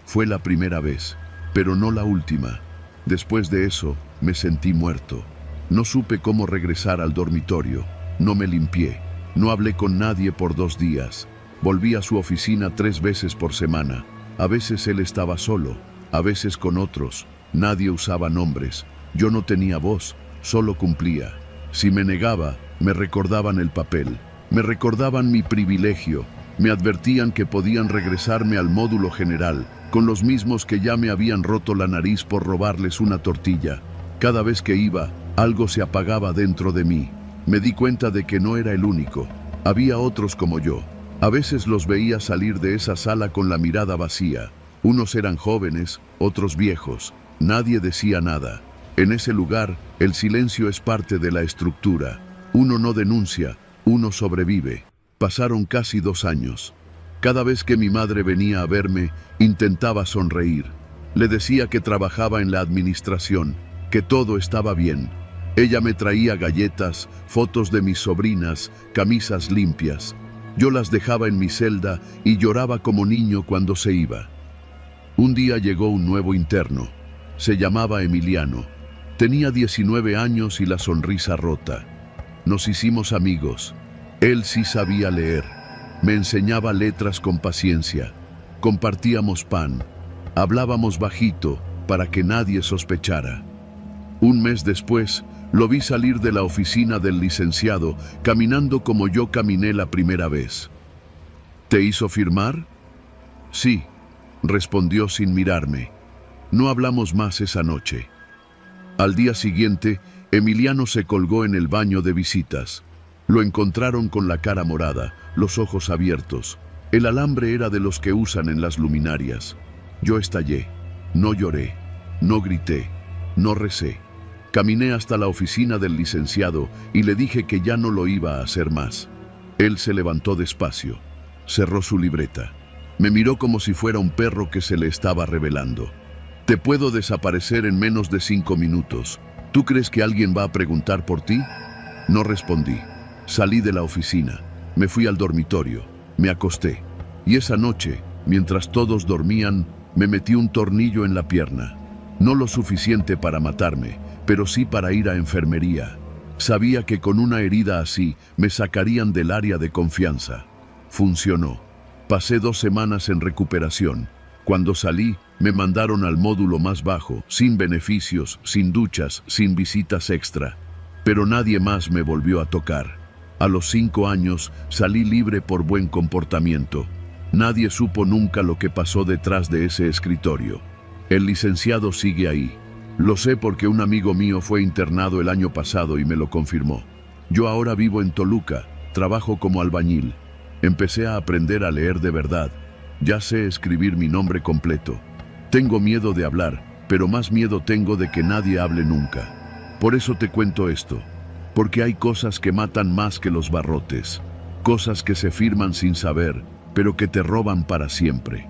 Fue la primera vez, pero no la última. Después de eso, me sentí muerto. No supe cómo regresar al dormitorio. No me limpié. No hablé con nadie por 2 días. Volví a su oficina 3 veces por semana. A veces él estaba solo, a veces con otros. Nadie usaba nombres. Yo no tenía voz, solo cumplía. Si me negaba, me recordaban el papel. Me recordaban mi privilegio. Me advertían que podían regresarme al módulo general, con los mismos que ya me habían roto la nariz por robarles una tortilla. Cada vez que iba, algo se apagaba dentro de mí. Me di cuenta de que no era el único. Había otros como yo. A veces los veía salir de esa sala con la mirada vacía. Unos eran jóvenes, otros viejos. Nadie decía nada. En ese lugar, el silencio es parte de la estructura. Uno no denuncia, uno sobrevive. Pasaron casi 2 años. Cada vez que mi madre venía a verme, intentaba sonreír. Le decía que trabajaba en la administración, que todo estaba bien. Ella me traía galletas, fotos de mis sobrinas, camisas limpias. Yo las dejaba en mi celda y lloraba como niño cuando se iba. Un día llegó un nuevo interno. Se llamaba Emiliano. Tenía 19 años y la sonrisa rota. Nos hicimos amigos. Él sí sabía leer. Me enseñaba letras con paciencia. Compartíamos pan. Hablábamos bajito para que nadie sospechara. Un mes después, lo vi salir de la oficina del licenciado, caminando como yo caminé la primera vez. ¿Te hizo firmar? Sí, respondió sin mirarme. No hablamos más esa noche. Al día siguiente, Emiliano se colgó en el baño de visitas. Lo encontraron con la cara morada, los ojos abiertos. El alambre era de los que usan en las luminarias. Yo estallé. No lloré, no grité, no recé. Caminé hasta la oficina del licenciado y le dije que ya no lo iba a hacer más. Él se levantó despacio, cerró su libreta. Me miró como si fuera un perro que se le estaba revelando. Te puedo desaparecer en menos de 5 minutos. ¿Tú crees que alguien va a preguntar por ti? No respondí. Salí de la oficina, me fui al dormitorio, me acosté. Y esa noche, mientras todos dormían, me metí un tornillo en la pierna. No lo suficiente para matarme, pero sí para ir a enfermería. Sabía que con una herida así me sacarían del área de confianza. Funcionó. Pasé 2 semanas en recuperación. Cuando salí, me mandaron al módulo más bajo, sin beneficios, sin duchas, sin visitas extra. Pero nadie más me volvió a tocar. A los 5 años salí libre por buen comportamiento. Nadie supo nunca lo que pasó detrás de ese escritorio. El licenciado sigue ahí. Lo sé porque un amigo mío fue internado el año pasado y me lo confirmó. Yo ahora vivo en Toluca, trabajo como albañil. Empecé a aprender a leer de verdad. Ya sé escribir mi nombre completo. Tengo miedo de hablar, pero más miedo tengo de que nadie hable nunca. Por eso te cuento esto. Porque hay cosas que matan más que los barrotes. Cosas que se firman sin saber, pero que te roban para siempre.